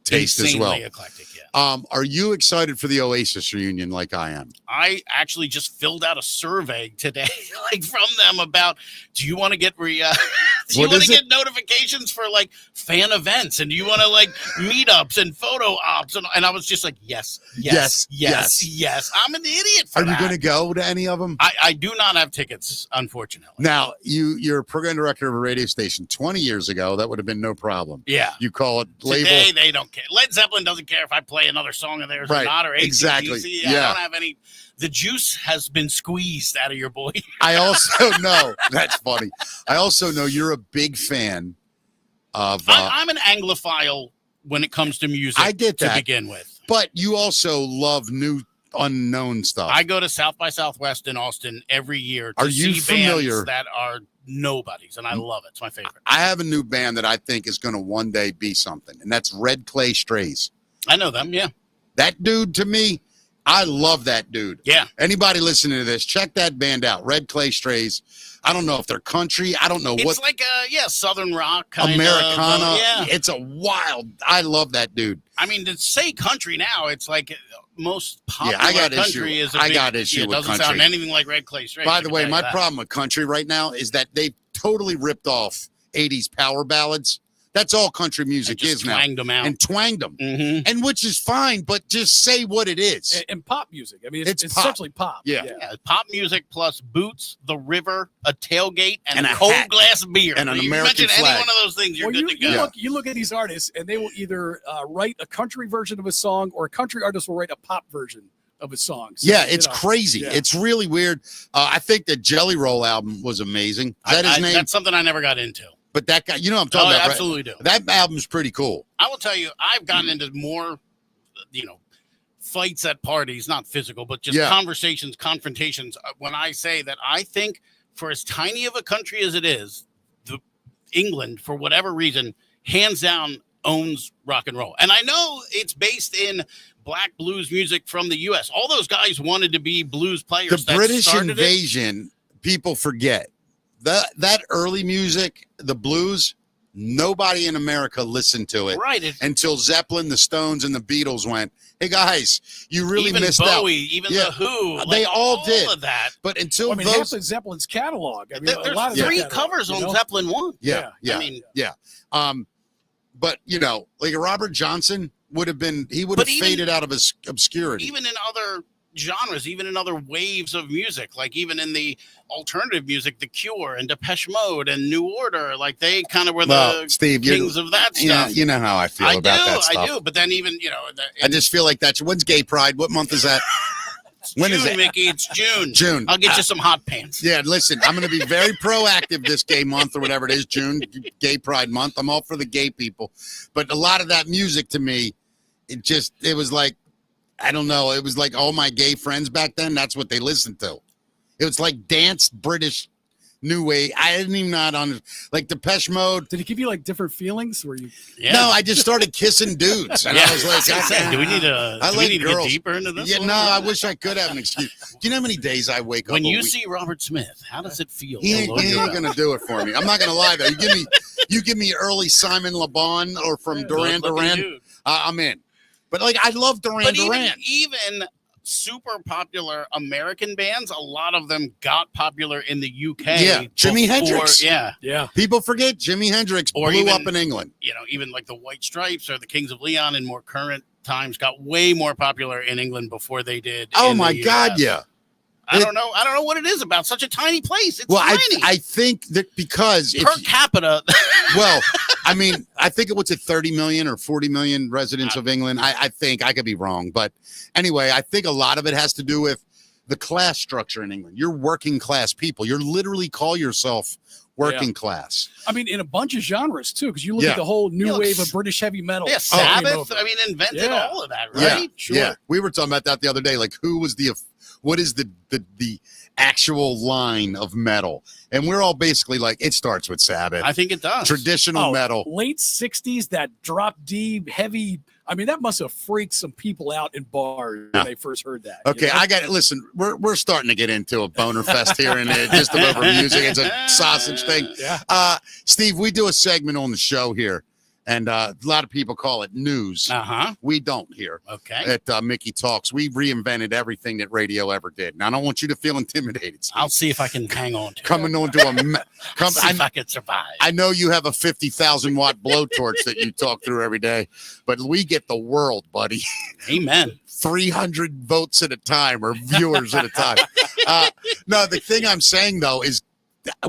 taste as well. Insanely eclectic, yeah. Are you excited for the Oasis reunion like I am? I actually just filled out a survey today, like from them about, do you want to get do you What want is to it? get notifications for like fan events, and do you want to like meetups and photo ops, and I was just like, yes. I'm an idiot for Are you that. going to go to any of them? I do not have tickets, unfortunately. Now, you're a program director of a radio station 20 years ago. That would have been no problem. Yeah. You call it label. Today they don't care. Led Zeppelin doesn't care if I play another song of theirs Right. or not, or AC/DC. Exactly. I Yeah. don't have any. The juice has been squeezed out of your boy. I also know that's funny. I also know you're a big fan of, I'm an Anglophile when it comes to music. I get to that. begin with. but you also love new, unknown stuff. I go to South by Southwest in Austin every year to Are you see familiar- bands that are nobodies, and I love it. It's my favorite. I have a new band that I think is going to one day be something, and that's Red Clay Strays. I know them, yeah. That dude, to me, I love that dude. Yeah. Anybody listening to this, check that band out, Red Clay Strays. I don't know if they're country. I don't know It's what like Southern rock kind Americana. of. Yeah. It's a wild. I love that dude. I mean, to say country now, it's like most popular I got country issue. is a I big, got issue it with doesn't country. sound anything like Red Clay Strays. By I the can way, tell you my that. problem with country right now is that they totally ripped off 80s power ballads. That's all country I music just is now. twanged them out. And twanged them. Mhm. And which is fine, but just say what it is. And pop music. I mean, it's It's pop. essentially pop. Yeah. Yeah, pop music plus boots, the river, a tailgate, and, And a a cold hat. glass of beer. And an You American mention flag. any one of those things, you're Well, good to go. you look at these artists, and they will either write a country version of a song, or a country artist will write a pop version of a song. So, Yeah, you it's know, crazy. yeah. It's really weird. I think the Jelly Roll album was amazing. Is that his name? That's something I never got into. But that guy, you know what I'm Oh, talking I about, right? absolutely do. That album's pretty cool. I will tell you, I've gotten into more, fights at parties, not physical, but just Yeah. conversations, confrontations. When I say that I think for as tiny of a country as it is, England, for whatever reason, hands down owns rock and roll. And I know it's based in black blues music from the U.S. All those guys wanted to be blues players. The that British started it. invasion, people forget. That early music, the blues, nobody in America listened to it Right. until Zeppelin, the Stones, and the Beatles went, hey, guys, you really even missed Bowie, out. even Yeah. The Who. They like, all did. of that. But until Well, I mean, half those... of Zeppelin's catalog. I mean, There's a lot of their three catalog, covers you on know? Zeppelin 1. Yeah, Yeah. yeah, I mean, but, like a Robert Johnson would have But even- faded out of his obscurity. even in other genres, even in other waves of music, like even in the alternative music, The Cure and Depeche Mode and New Order, like they kind of were Well, the Steve, kings of that stuff. you know how I feel about that stuff. I do. But then even, I just feel like when's Gay Pride? What month is that? It's When June, is it? Mickey. It's June. June. I'll get you some hot pants. Yeah, listen, I'm going to be very proactive this gay month or whatever it is, June, Gay Pride Month. I'm all for the gay people. But a lot of that music to me, it was like, I don't know, it was like all my gay friends back then, that's what they listened to. It was like dance British new wave. I didn't even know how to like Depeche Mode. Did it give you like different feelings? Where you? Yeah. No, I just started kissing dudes. And I was like, do we need to, I do like we need to girls. get deeper into this? Yeah, one? no, I wish I could have an excuse. Do you know how many days I wake up? When a you week? see Robert Smith, how does it feel? He ain't below your belt? gonna do it for me. I'm not gonna lie though. You give me early Simon Le Bon or from Duran Good-looking Duran, dude. I'm in. But like I love Duran But Duran. even super popular American bands, a lot of them got popular in the UK. Yeah, Jimi before- Hendrix. Yeah. Yeah. People forget Jimi Hendrix Or blew even- up in England. You know, even like the White Stripes or the Kings of Leon in more current times got way more popular in England before they did. Oh in my the God, US. yeah. I don't know. I don't know what it is about such a tiny place. It's Well, tiny. I think that because per capita. well, I mean, I think it was at 30 million or 40 million residents of England. I think I could be wrong, but anyway, I think a lot of it has to do with the class structure in England. You're working class people. You're literally call yourself working class. I mean, in a bunch of genres too, because you look Yeah. at the whole new Yeah, wave of British heavy metal. yeah, that came Sabbath. over. I mean, invented Yeah. all of that, Yeah, right? yeah. We were talking about that the other day. Like, what is the actual line of metal? And we're all basically like, it starts with Sabbath, I think it does. traditional metal. Late 60s, that drop D heavy. I mean, that must have freaked some people out in bars when they first heard that. you Okay, know? I got it. Listen, we're starting to get into a boner fest here and there, just over music. It's a sausage thing. Yeah. Steve, we do a segment on the show here, and a lot of people call it news. Uh-huh. We don't here Okay. at Mickey Talks. We reinvented everything that radio ever did. And I don't want you to feel intimidated, Steve. I'll see if I can hang on to it. Coming onto a See if I can survive. I know you have a 50,000 watt blowtorch that you talk through every day, but we get the world, buddy. Amen. 300 votes at a time or viewers at a time. No, the thing I'm saying, though, is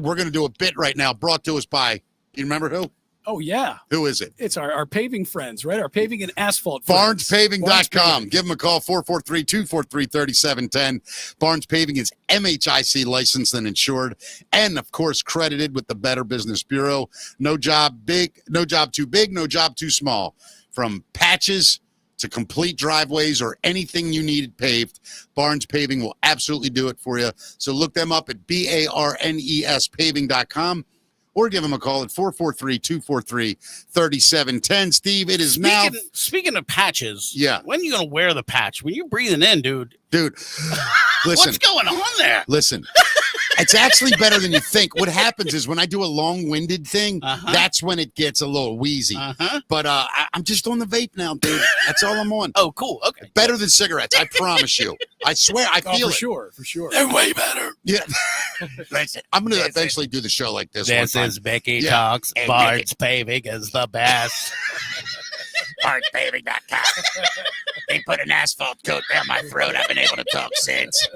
we're going to do a bit right now brought to us by, you remember who? Oh, yeah. Who is it? It's our paving friends, right? Our paving and asphalt friends. BarnesPaving.com. Give them a call, 443-243-3710. Barnes Paving is MHIC licensed and insured, and, of course, credited with the Better Business Bureau. No job big, no job too big, no job too small. From patches to complete driveways or anything you needed paved, Barnes Paving will absolutely do it for you. So look them up at BARNES paving.com. Or give them a call at 443-243-3710. Steve, it is Speaking of patches, Yeah. when are you going to wear the patch? When you're breathing in, dude, dude, listen, what's going on there? listen. It's actually better than you think. What happens is when I do a long-winded thing, that's when it gets a little wheezy. But I'm just on the vape now, dude. That's all I'm on. Oh, cool. Okay. Better than cigarettes, I promise you. I swear, I feel for it. sure, for sure. They're way better. Yeah. I'm going to eventually do the show like this. This one time. is Becky Yeah. Talks. Hey, Barnes Paving is the best. BarnesPaving.com. They put an asphalt coat down my throat. I've been able to talk since.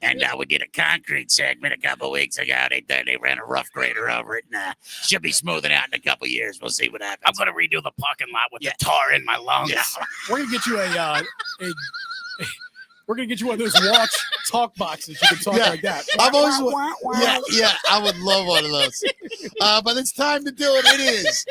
And we did a concrete segment a couple weeks ago. They ran a rough grader over it, and should be smoothing out in a couple years. We'll see what happens. I'm going to redo the parking lot with the tar in my lungs. Yeah. We're gonna get you we're gonna get you one of those watch talk boxes. You can talk Yeah. like that. I've always, yeah, I would love one of those. But it's time to do it. It is.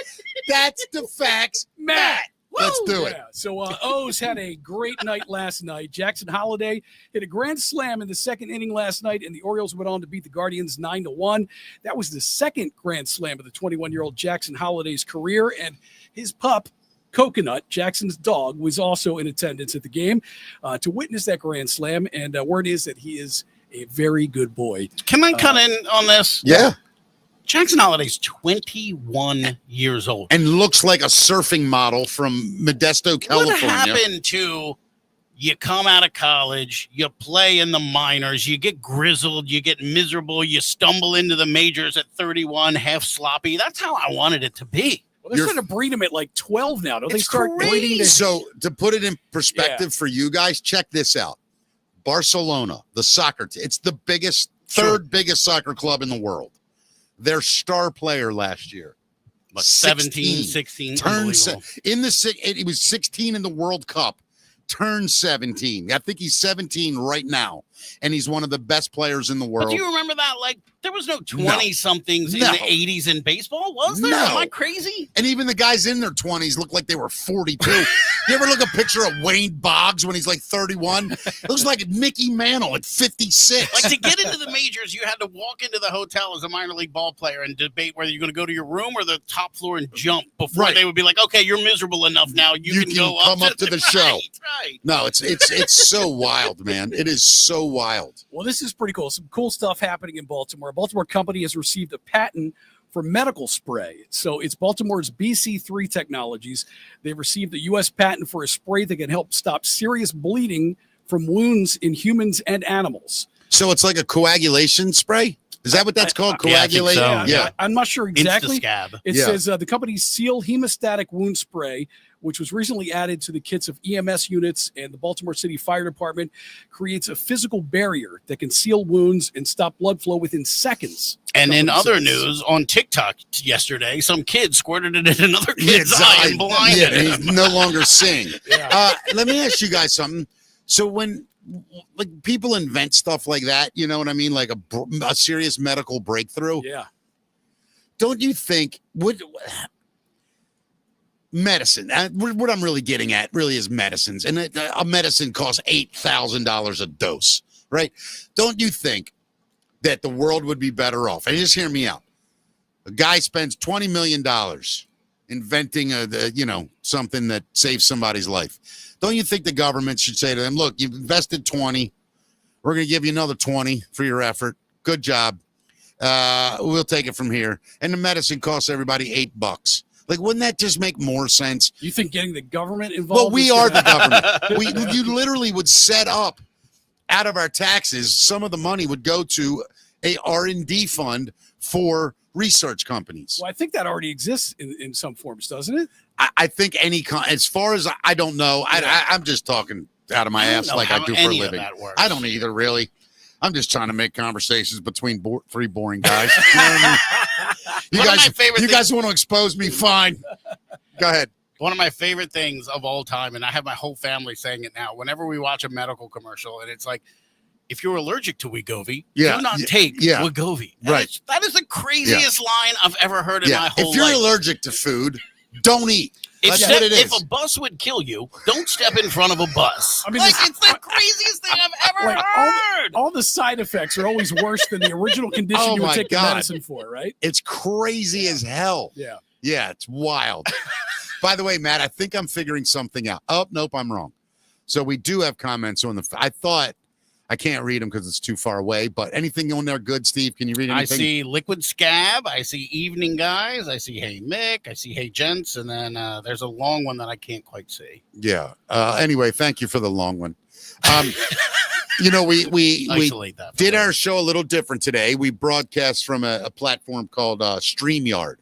That's the facts, Matt. Let's do it. Yeah. So O's had a great night last night. Jackson Holiday hit a grand slam in the second inning last night, and the Orioles went on to beat the Guardians 9-1. That was the second grand slam of the 21-year-old Jackson Holiday's career, and his pup, Coconut, Jackson's dog, was also in attendance at the game to witness that grand slam, and word is that he is a very good boy. Can I cut in on this? Yeah. Jackson Holiday's 21 years old. And looks like a surfing model from Modesto, California. What happened to you come out of college, you play in the minors, you get grizzled, you get miserable, you stumble into the majors at 31, half sloppy. That's how I wanted it to be. Well, they're trying to breed him at like 12 now. Don't they It's start breeding this? So to put it in perspective for you guys, check this out. Barcelona, the soccer team, it's the third biggest soccer club in the world. Their star player last year, But 17, 16, turned unbelievable. he was 16 in the World Cup, turned 17. I think he's 17 right now, and he's one of the best players in the But world. do you remember that? Like, there was no 20-somethings in the 80s in baseball, was there? No. Am I crazy? And even the guys in their 20s look like they were 42. You ever look at a picture of Wayne Boggs when he's like 31? It looks like Mickey Mantle at 56. Like, to get into the majors, you had to walk into the hotel as a minor league ball player and debate whether you're going to go to your room or the top floor and jump before Right. they would be like, okay, you're miserable enough now. You can go come up to the show. Right. No, it's so wild, man. It is so wild. Well, this is pretty cool. Some cool stuff happening in Baltimore. A Baltimore company has received a patent for medical spray. So it's Baltimore's BC3 Technologies. They've received a U.S. patent for a spray that can help stop serious bleeding from wounds in humans and animals. So it's like a coagulation spray? Is that what that's called? Yeah, I think Coagulate? so. Yeah. I'm not sure exactly. Insta-scab. It Yeah. says the company's Seal Hemostatic Wound Spray, which was recently added to the kits of EMS units and the Baltimore City Fire Department, creates a physical barrier that can seal wounds and stop blood flow within seconds. And in Company other says. news, on TikTok yesterday, some kid squirted it in another kid's eye and blinded yeah, him. he's no longer seeing. Yeah. Let me ask you guys something. So when like people invent stuff like that, you know what I mean? Like a serious medical breakthrough. Yeah. Don't you think medicine, what I'm really getting at really is medicines, and a medicine costs $8,000 a dose, right? Don't you think that the world would be better off? And just hear me out. A guy spends $20 million inventing something that saves somebody's life. Don't you think the government should say to them, look, you've invested 20, we're going to give you another 20 for your effort. Good job. We'll take it from here. And the medicine costs everybody $8. Like, wouldn't that just make more sense? You think getting the government involved? Well, we is are gonna- the government. You literally would set up out of our taxes. Some of the money would go to a R&D fund for research companies. Well, I think that already exists in some forms, doesn't it? I think as far as I don't know, I'm just talking out of my I don't ass know like I how do for a any of living. that works. I don't either, really. I'm just trying to make conversations between three boring guys. You know what I mean? You One of guys, my favorite you things- guys want to expose me? Fine. Go ahead. One of my favorite things of all time, and I have my whole family saying it now, whenever we watch a medical commercial, and it's like, if you're allergic to Wegovy, Yeah, do not yeah, take yeah. Wegovy. Right. That is the craziest line I've ever heard in my Yeah. whole If you're life. allergic to food, don't eat. That's what it is. If a bus would kill you, don't step in front of a bus. I mean, like, this- it's the craziest thing I've ever Like, heard. All the side effects are always worse than the original condition Oh you would my take the God. medicine for, right? It's crazy as hell. Yeah. Yeah, it's wild. By the way, Matt, I think I'm figuring something out. Oh, nope, I'm wrong. So we do have comments on I thought I can't read them because it's too far away, but anything on there good, Steve? Can you read anything? I see Liquid Scab. I see Evening Guys. I see Hey Mick. I see Hey Gents. And then there's a long one that I can't quite see. Yeah. Anyway, thank you for the long one. We Isolate that. did our show a little different today. We broadcast from a platform called StreamYard.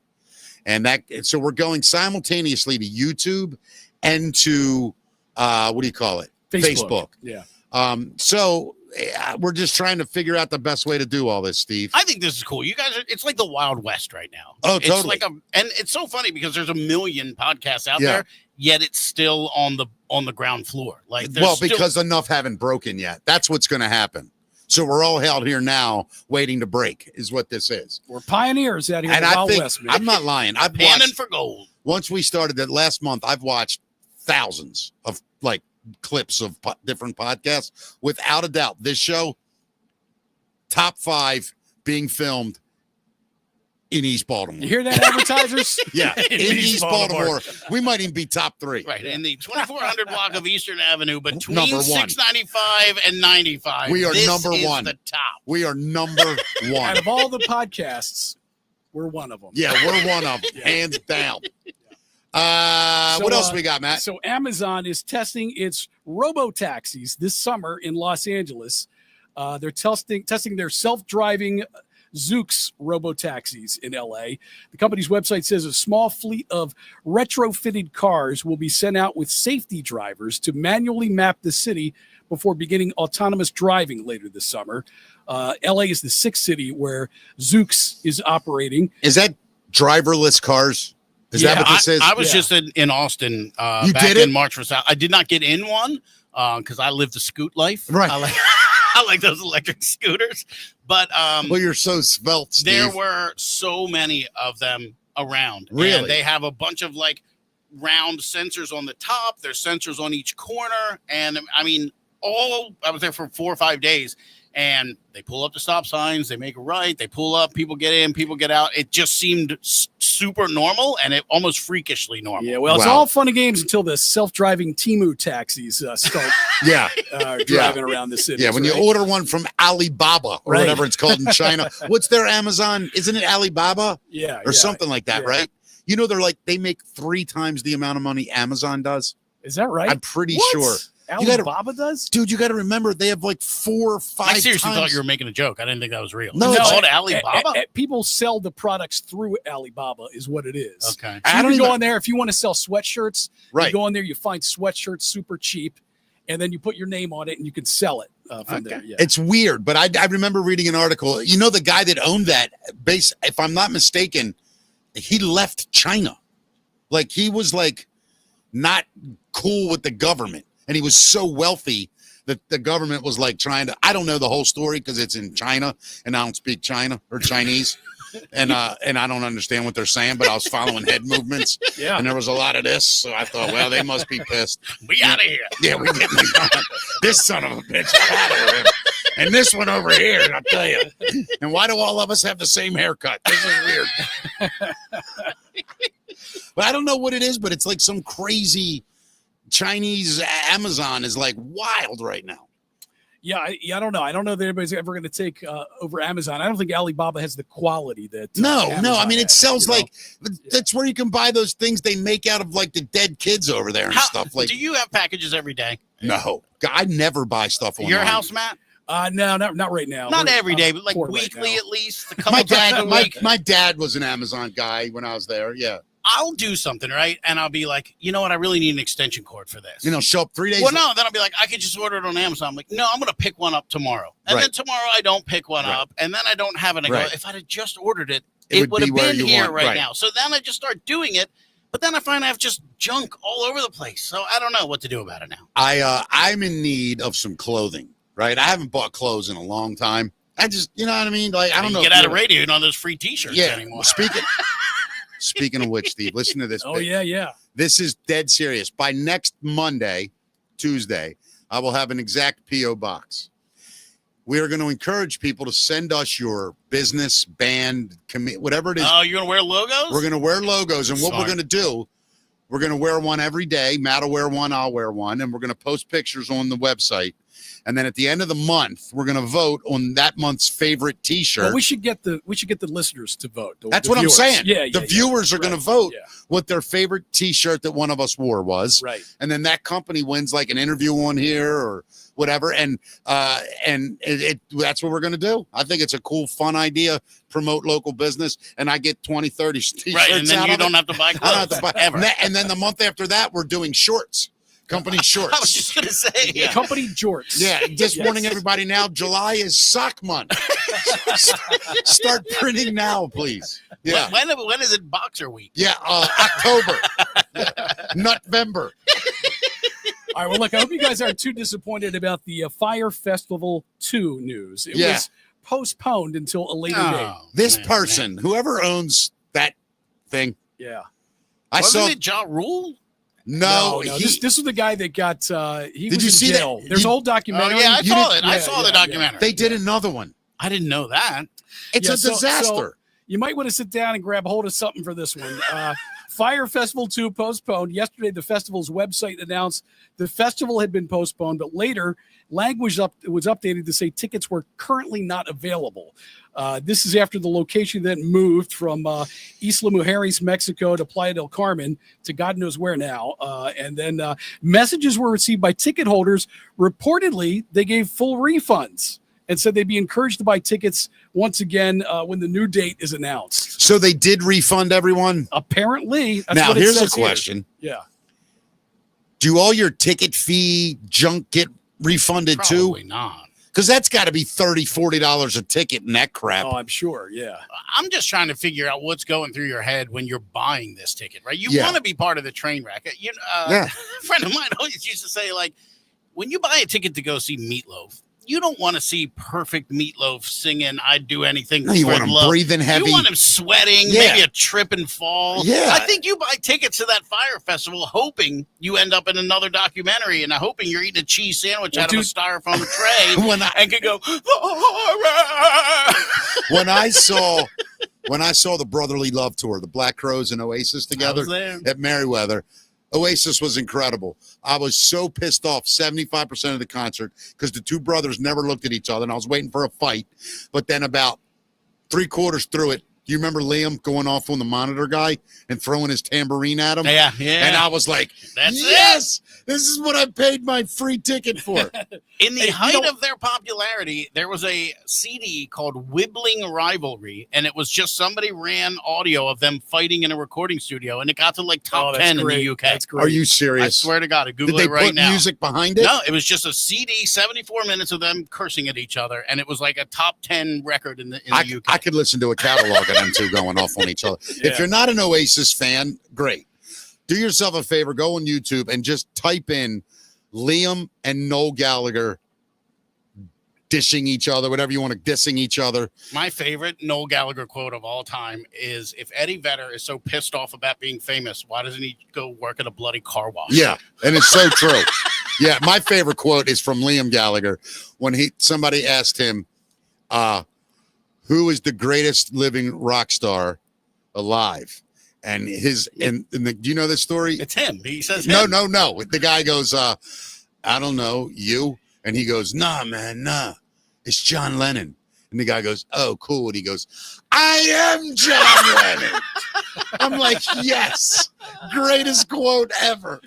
And so we're going simultaneously to YouTube and to what do you call it? Facebook. Yeah. So we're just trying to figure out the best way to do all this, Steve. I think this is cool. You guys it's like the Wild West right now. Oh, it's totally. and it's so funny because there's a million podcasts out Yeah. there, yet it's still on the ground floor. Like, Because enough haven't broken yet. That's what's going to happen. So we're all held here now waiting to break is what this is. We're pioneers out here And in the I Wild think, West, man. I'm not lying. I've panning watched, for gold. once we started that last month, I've watched thousands of clips of different podcasts. Without a doubt, this show, top 5 being filmed in East Baltimore. You hear that, advertisers? Yeah, in East Baltimore. We might even be top 3. Right, in the 2400 block of Eastern Avenue between Number one. 695 and 95. We are this number is one. the top. We are number 1. Out of all the podcasts, we're one of them. Yeah, we're one of them, hands down. What else we got, Matt? So Amazon is testing its robo-taxis this summer in Los Angeles. They're testing their self-driving Zoox robo-taxis in LA. The company's website says a small fleet of retrofitted cars will be sent out with safety drivers to manually map the city before beginning autonomous driving later this summer. LA is the 6th city where Zoox is operating. Is that driverless cars? Is that what I, this is? I was Yeah. just in Austin You back did it? in March for South. I did not get in one because I live the scoot life. Right. I like, I like those electric scooters. But Well, you're so svelte, Steve. there were so many of them around. Really? And they have a bunch of like round sensors on the top. There's sensors on each corner. And I mean, I was there for 4 or 5 days. And they pull up the stop signs, they make a right, they pull up, people get in, people get out. It just seemed super normal and it almost freakishly normal. Yeah, well, it's Wow. all fun and games until the self-driving Temu taxis start Yeah. driving around the city. Yeah, when you order one from Alibaba or Right. whatever it's called in China, what's their Amazon? Isn't it Alibaba yeah, or yeah. something like that, yeah. right? You know, they make 3 times the amount of money Amazon does. Is that right? I'm pretty What? sure. You gotta- Alibaba does? Dude, you got to remember they have like 4 or 5 I seriously times. thought you were making a joke. I didn't think that was real. No, it's it's- called Alibaba. People sell the products through Alibaba is what it is. Okay. So I you don't can go even- on there if you want to sell sweatshirts. Right. You go in there, you find sweatshirts super cheap, and then you put your name on it and you can sell it from there. Yeah. It's weird, but I remember reading an article. You know, the guy that owned that base, if I'm not mistaken, he left China. Like he was like not cool with the government, and he was so wealthy that the government was like trying to. I don't know the whole story because it's in China, and I don't speak China or Chinese, and I don't understand what they're saying. But I was following head movements, Yeah. and there was a lot of this, so I thought, well, they must be pissed. We out of here. Yeah, we get this son of a bitch out of him. And this one over here, I'll tell you. And why do all of us have the same haircut? This is weird. But I don't know what it is, but it's like some crazy Chinese Amazon is like wild right now. Yeah, I don't know. I don't know that anybody's ever going to take over Amazon. I don't think Alibaba has the quality that. No. I Amazon mean, it has, sells you know? like that's where you can buy those things they make out of like the dead kids over there and stuff. Like, do you have packages every day? no, I never buy stuff online. Your house, Matt? No, not right now. Not We're- every day, I'm but like poor right weekly now. at least. A couple My times dad, a week. my dad was an Amazon guy when I was there. Yeah. I'll do something, right? And I'll be like, you know what? I really need an extension cord for this. You know, show up 3 days. Well, no, then I'll be like, I could just order it on Amazon. I'm like, no, I'm going to pick one up tomorrow. And Right. then tomorrow I don't pick one Right. up. And then I don't have it. I go, Right. if I'd have just ordered it, It it would would be have where been you here want- right right. now. So then I just start doing it. But then I find I have just junk all over the place. So I don't know what to do about it now. I'm in need of some clothing, right? I haven't bought clothes in a long time. I just, you know what I mean? Like, I don't know. Get if out of you're- radio, you know, those free T-shirts Yeah. anymore. Speaking of which, Steve, listen to this. Oh bit. yeah. This is dead serious. By next Monday, Tuesday, I will have an exact P.O. box. We are going to encourage people to send us your business, band, whatever it is. Oh, you're going to wear logos? We're going to wear logos, and what we're Smart. going to do, we're going to wear one every day. Matt will wear one, I'll wear one, and we're going to post pictures on the website. And then at the end of the month, we're going to vote on that month's favorite T-shirt. Well, we should get the listeners to vote. That's the what viewers. I'm saying. Yeah, The viewers are going to vote Yeah, what their favorite T-shirt that one of us wore was, right. and then that company wins like an interview on here or whatever, and that's what we're going to do. I think it's a cool, fun idea. Promote local business, and I get 20, 30 T-shirts Right, and then out you of it. don't have to buy I clothes. don't have to buy ever. And then the month after that, we're doing shorts, company I was shorts. just going to say. Yeah. Company jorts. Yeah, just Yes. warning everybody now. July is sock month. Start printing now, please. Yeah, When is it Boxer Week? yeah. October, November. All right. Well, look, I hope you guys aren't too disappointed about the Fire Festival 2 news. It Yeah. was postponed until a later date. Oh, This man, person, whoever owns that thing, Yeah. I Wasn't saw. it Ja Rule? No, This was the guy that got he Did was you in see that? jail. There's You- an old documentary. Oh, yeah, I you saw didn't- it. I yeah, saw the yeah, documentary. they did another one. I didn't know that. It's Yeah, a so- disaster. You might want to sit down and grab hold of something for this one. Fire Festival 2 postponed. Yesterday, the festival's website announced the festival had been postponed, but later, language was updated to say tickets were currently not available. This is after the location then moved from Isla Mujeres, Mexico to Playa del Carmen to God knows where now. And then messages were received by ticket holders. Reportedly, they gave full refunds and said they'd be encouraged to buy tickets once again when the new date is announced. So they did refund everyone. Apparently, that's Now what it here's a says here. question: Yeah. do all your ticket fee junk get refunded too? Probably not. Because that's got to be $30-$40 a ticket in that crap. Oh, I'm sure. Yeah. I'm just trying to figure out what's going through your head when you're buying this ticket, right? You Yeah. want to be part of the train wreck. You know, Yeah. a friend of mine always used to say, like, when you buy a ticket to go see Meatloaf, you don't want to see perfect Meatloaf singing "I'd Do Anything No, you for want him Love." breathing heavy. You want him sweating, Yeah. maybe a trip and fall. Yeah. I think you buy tickets to that Fire Festival hoping you end up in another documentary and hoping you're eating a cheese sandwich out of a styrofoam tray When and can go, when I saw the Brotherly Love Tour, the Black Crowes and Oasis together there. at Merriweather, Oasis was incredible. I was so pissed off 75% of the concert because the two brothers never looked at each other, and I was waiting for a fight. But then about 3/4 through it, do you remember Liam going off on the monitor guy and throwing his tambourine at him? Yeah. And I was like, That's yes, this is what I paid my free ticket for. In the Hey, you height know- of their popularity, there was a CD called Wibbling Rivalry, and it was just somebody ran audio of them fighting in a recording studio, and it got to like top that's 10 great. in the UK. That's great. Are you I serious? swear to God, Did Google they it right put now. music behind it? No, it was just a CD, 74 minutes of them cursing at each other, and it was like a top 10 record in the UK. I could listen to a catalog of them two going off on each other. Yeah. If you're not an Oasis fan, great. Do yourself a favor, go on YouTube and just type in Liam and Noel Gallagher dishing each other, whatever you want to, dissing each other. My favorite Noel Gallagher quote of all time is, if Eddie Vedder is so pissed off about being famous, why doesn't he go work at a bloody car wash? Yeah, and it's so true. Yeah, my favorite quote is from Liam Gallagher when somebody asked him, who is the greatest living rock star alive? And do you know this story? It's him. He says No. him. The guy goes, I don't know, you? And he goes, nah, man, nah. It's John Lennon. And the guy goes, oh, cool. And he goes, I am John Lennon. I'm like, yes, greatest quote ever.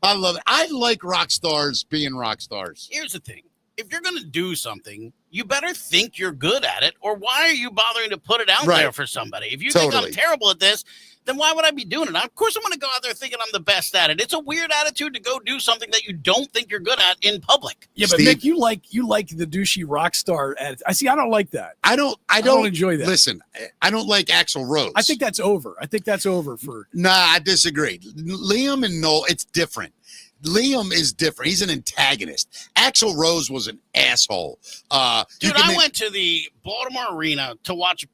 I love it. I like rock stars being rock stars. Here's the thing. If you're going to do something, you better think you're good at it, or why are you bothering to put it out Right. there for somebody? If you think Totally. I'm terrible at this, then why would I be doing it? Of course, I'm going to go out there thinking I'm the best at it. It's a weird attitude to go do something that you don't think you're good at in public. Yeah, but Steve? Nick, you like the douchey rock star attitude. I don't like that. I don't enjoy that. Listen, I don't like Axl Rose. I think that's over. For Nah, I disagree. Liam and Noel, it's different. Liam is different. He's an antagonist. Axl Rose was an asshole. Dude, I went to the Baltimore Arena to watch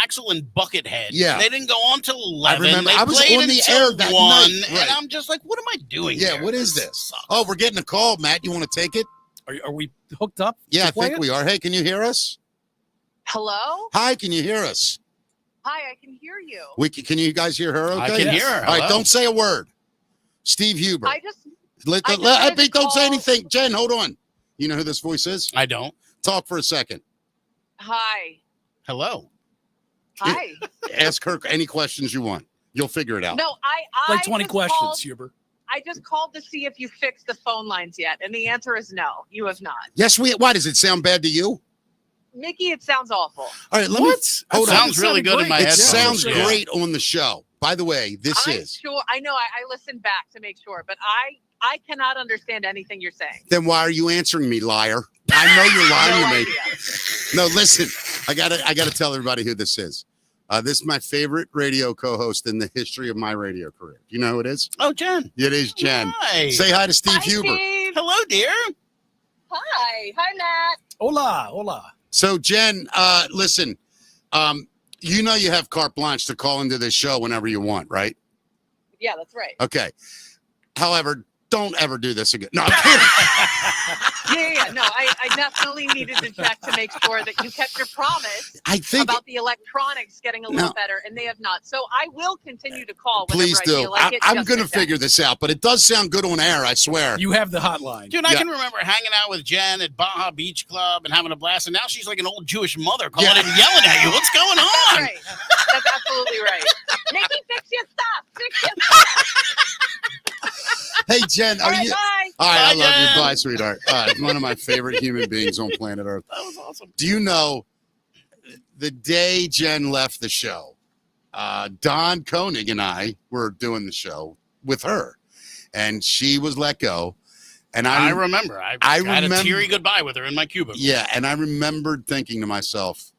Axl and Buckethead. Yeah. They didn't go on till 11. remember. They I was played on the until air that 1, night. and Right. I'm just like, what am I doing Yeah, here? what is this? Sucks. Oh, we're getting a call, Matt. You want to take it? are we hooked up? Yeah, to I play think it? we are. Hey, can you hear us? Hello? Hi, can you hear us? Hi, I can hear you. Can you guys hear her okay? I can Yes. hear her. All right, Hello. don't say a word. Steve Huber. I just Let, I just let- wanted to don't say call- anything. Jen, hold on. You know who this voice is? I don't. Talk for a second. hi. Hello. Hi. Ask her any questions you want. You'll figure it out. No, I Like 20 just questions, called- Huber. I just called to see if you fixed the phone lines yet, and the answer is no, you have not. Yes, why does it sound bad to you? Mickey, it sounds awful. All right, let What? me hold That on. Sounds really good in my It headphones. sounds Yeah. great on the show. By the way, this I'm is. sure. I know. I listened back to make sure, but I cannot understand anything you're saying. Then why are you answering me, liar? I know you're lying No to me. idea. No, listen. I gotta tell everybody who this is. This is my favorite radio co-host in the history of my radio career. You know who it is? Oh, Jen. It is Jen. Hi. Say hi to Steve Hi, Huber. Steve. Hello, dear. Hi. Hi, Matt. Hola. So, Jen, listen. You know you have carte blanche to call into this show whenever you want, right? Yeah, that's right. Okay. However, don't ever do this again. No, I'm kidding. Yeah. No, I definitely needed to check to make sure that you kept your promise I think. about the electronics getting a little No. better, and they have not. So I will continue to call whenever Please I do. feel like it. I'm just going to to check. figure this out, but it does sound good on air, I swear. You have the hotline. Dude, I Yeah. can remember hanging out with Jen at Baja Beach Club and having a blast, and now she's like an old Jewish mother calling Yeah. and yelling at you. What's going That's on? right. That's absolutely right. Nikki, fix your stuff. Fix your stuff. Hey, Jen, All are right, you? bye. All right, I Bye, love you. Jen. Bye, sweetheart. One of my favorite human beings on planet Earth. That was awesome. Do you know the day Jen left the show, Don Koenig and I were doing the show with her, and she was let go. And I remember. I had remember- a teary goodbye with her in my cubicle. Yeah, and I remembered thinking to myself,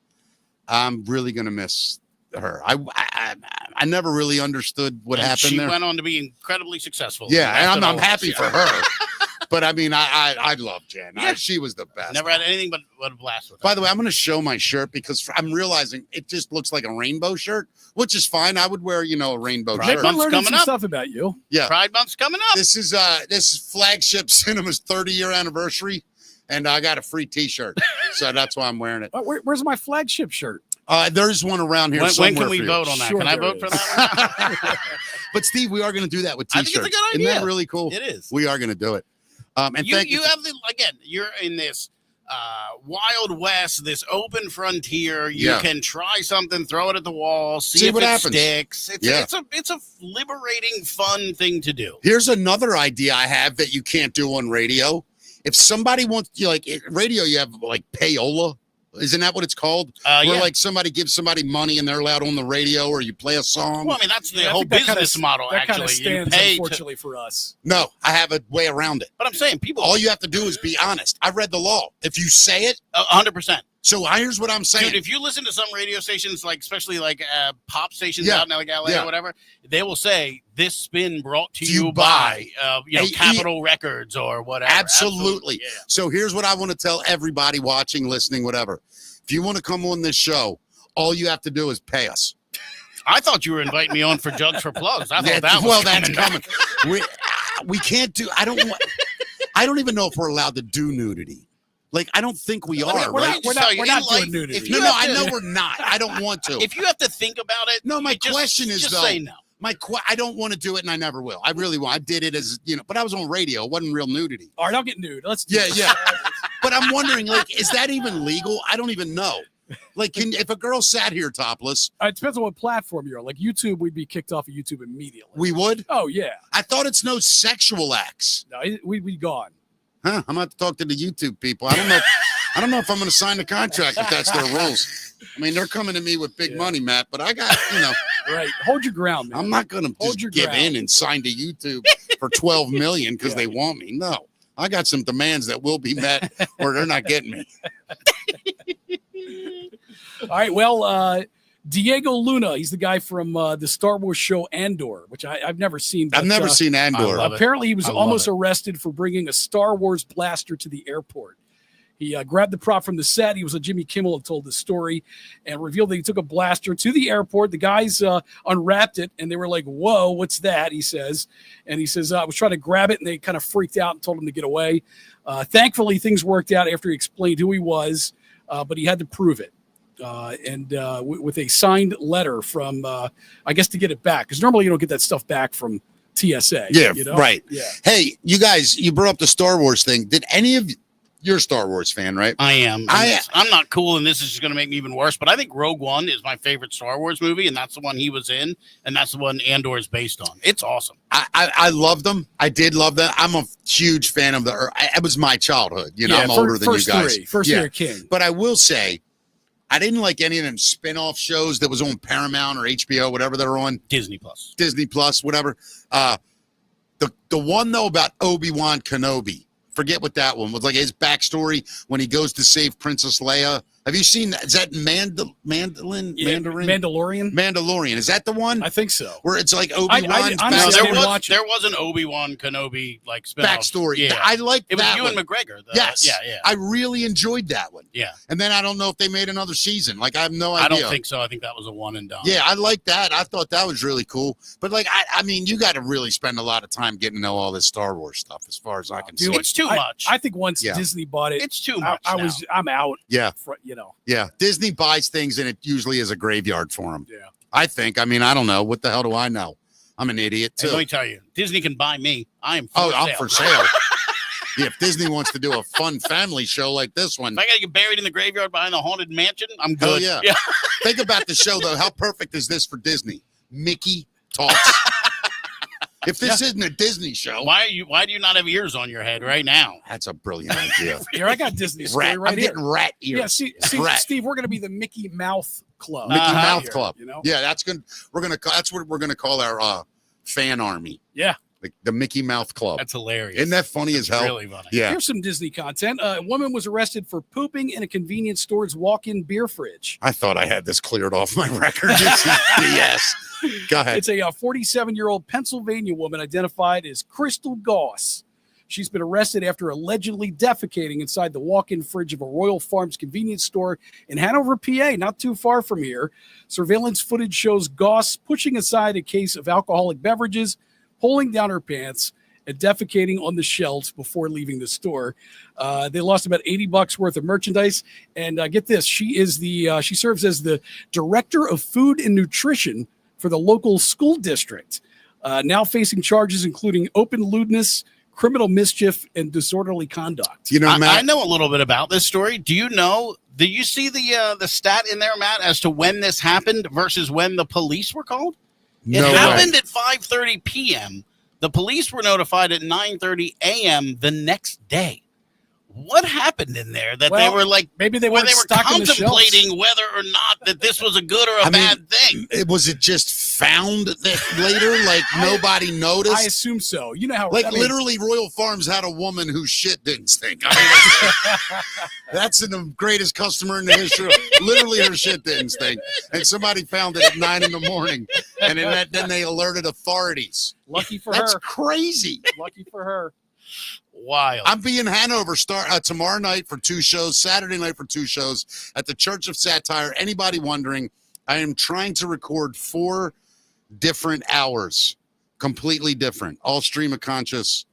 I'm really gonna miss her. I never really understood what And happened she there. went on to be incredibly successful. Yeah, That's and what I'm I happy was. for her. But I mean, I love Jen. Yeah. She was the best. Never had anything but a blast with her. By the way, I'm going to show my shirt because I'm realizing it just looks like a rainbow shirt, which is fine. I would wear, a rainbow Right. They've shirt. been Month's learning coming some up. stuff about you. Yeah. Pride Month's coming up. This is Flagship Cinema's 30-year anniversary, and I got a free T-shirt, so that's why I'm wearing it. Where's my flagship shirt? There's one around here When somewhere. can we for you. vote on that? Sure Can I there vote for is. that one? But Steve, we are going to do that with I think it's a T-shirts. good Isn't that idea. really cool? It is. We are going to do it. And You thank you. have you're in this Wild West, this open frontier. You Yeah. can try something, throw it at the wall, see if what it happens. sticks. Yeah. It's a liberating, fun thing to do. Here's another idea I have that you can't do on radio. If somebody wants you radio, you have like payola. Isn't that what it's called? Where Yeah. like somebody gives somebody money and they're allowed on the radio, or you play a song. Well, I mean, that's the I whole think that kinda- business model. That kind of Actually, you stands, pay. unfortunately, for us. No, I have a way around it. But I'm saying people. All you have to do is be honest. I read the law. If you say it, 100%. so here's what I'm saying. Dude, if you listen to some radio stations, like especially like pop stations Yeah. out in like LA Yeah. or whatever, they will say this spin brought to You you by by A- Capitol Records or whatever. Absolutely. Yeah. So here's what I want to tell everybody watching, listening, whatever. If you want to come on this show, all you have to do is pay us. I thought you were inviting me on for Jugs for Plugs. I thought Yeah, that was well, that's coming. coming. We can't do. I don't even know if we're allowed to do nudity. Like, I don't think we Let me- are. let me Right? just We're tell not- you, we're in not doing life, nudity. if you No, no, have I to- know we're not. I don't want to. If you have to think about it, No, my you just- question is, just though, say no. I don't want to do it, and I never will. I really won't. I did it as but I was on radio. It wasn't real nudity. All right, I'll get nude. Let's do Yeah, this. yeah. But I'm wondering, like, is that even legal? I don't even know. Like, if a girl sat here topless, It depends on what platform you're on. Like YouTube, we'd be kicked off of YouTube immediately. we would. Oh yeah, I thought it's no sexual acts. no, we'd be gone. Huh? I'm gonna have to talk to the YouTube people. I don't know if I'm gonna sign the contract if that's their rules. I mean, they're coming to me with big Yeah. money, Matt, but I got, Right, hold your ground, man. I'm not gonna Hold just your give ground. in and sign to YouTube for 12 million because Yeah. they want me. No, I got some demands that will be met or they're not getting me. All right, well, Diego Luna, he's the guy from the Star Wars show Andor, which I've never seen. I've but, never seen Andor. love it. Apparently, he was I love almost it. arrested for bringing a Star Wars blaster to the airport. He grabbed the prop from the set. He was a Jimmy Kimmel and told the story and revealed that he took a blaster to the airport. The guys unwrapped it and they were like, "Whoa, what's that?" He says. And he says, "I was trying to grab it," and they kind of freaked out and told him to get away. Thankfully, things worked out after he explained who he was, but he had to prove it. With a signed letter from, I guess, to get it back. Because normally you don't get that stuff back from TSA. Yeah, you know? right. Yeah. Hey, you guys, you brought up the Star Wars thing. Did any of you're a Star Wars fan, right? I am. I- I'm not cool, and this is just going to make me even worse. But I think Rogue One is my favorite Star Wars movie, and that's the one he was in, and that's the one Andor is based on. It's awesome. I love them. I did love that. I'm a huge fan of it was my childhood. I'm older than you guys. First Yeah. year King. But I will say, I didn't like any of them spin-off shows that was on Paramount or HBO, whatever they're on, Disney Plus. Disney Plus, whatever. The one though about Obi-Wan Kenobi, forget what that one was, like his backstory when he goes to save Princess Leia. Have you seen that? Is that Mandarin? Mandalorian. Is that the one I think so. where it's like Obi-Wan's honestly, No, I backstory? didn't watch it. there was an Obi-Wan Kenobi like spin-off. Backstory. Yeah, I like it was that Ewan one. McGregor. Yes. Yeah. I really enjoyed that one. Yeah. And then I don't know if they made another season. Like, I have no I idea. don't think so. I think that was a one and done. Yeah, I like that. I thought that was really cool. But like, I mean, you got to really spend a lot of time getting to know all this Star Wars stuff, as far as I can see. It's too much. I think once Yeah. Disney bought it, It's too much. I'm out. Yeah, Yeah. Disney buys things, and it usually is a graveyard for them. Yeah. I think. I mean, I don't know. What the hell do I know? I'm an idiot Hey, too. let me tell you, Disney can buy me. I am. For Oh, sale. I'm for sale. Yeah, if Disney wants to do a fun family show like this one, If I got to get buried in the graveyard behind the haunted mansion, I'm Hell good. yeah. think about the show though. How perfect is this for Disney? Mickey talks. If this isn't a Disney show, Why do you not have ears on your head right now? that's a brilliant idea. Here, I got Disney story Rat. right I'm here. getting rat ears. Yeah, see, Rat. Steve, we're going to be the Mickey Mouth Club. Mickey Uh-huh. Mouth Here, Club. You know? Yeah, that's good. That's what we're gonna call our fan army. Yeah. like the Mickey Mouth Club. That's hilarious. Isn't that funny as hell? Really funny. Yeah. Here's some Disney content. A woman was arrested for pooping in a convenience store's walk-in beer fridge. I thought I had this cleared off my record. Yes. Go ahead. It's a 47-year-old Pennsylvania woman identified as Crystal Goss. She's been arrested after allegedly defecating inside the walk-in fridge of a Royal Farms convenience store in Hanover, PA, not too far from here. Surveillance footage shows Goss pushing aside a case of alcoholic beverages, pulling down her pants, and defecating on the shelves before leaving the store. They lost about $80 worth of merchandise. And get this, she serves as the director of food and nutrition for the local school district, now facing charges including open lewdness, criminal mischief, and disorderly conduct. You know, Matt, I know a little bit about this story. Do you see the stat in there, Matt, as to when this happened versus when the police were called? It happened at 5:30 p.m. The police were notified at 9:30 a.m. the next day. What happened in there that they were like, maybe they were were stocking the shelves. contemplating whether or not that this was a good or a bad thing? Was it just found that later? Like nobody noticed? I assume so. You know how literally Royal Farms had a woman whose shit didn't stink. I mean, that's the greatest customer in the history. Literally her shit didn't stink. And somebody found it at 9 a.m. And then they alerted authorities. Lucky for That's her. crazy. Lucky for her. Wild. I'm being Hanover tomorrow night for 2 shows, Saturday night for 2 shows at the Church of Satire. Anybody wondering, I am trying to record 4 different hours, completely different, all stream of conscious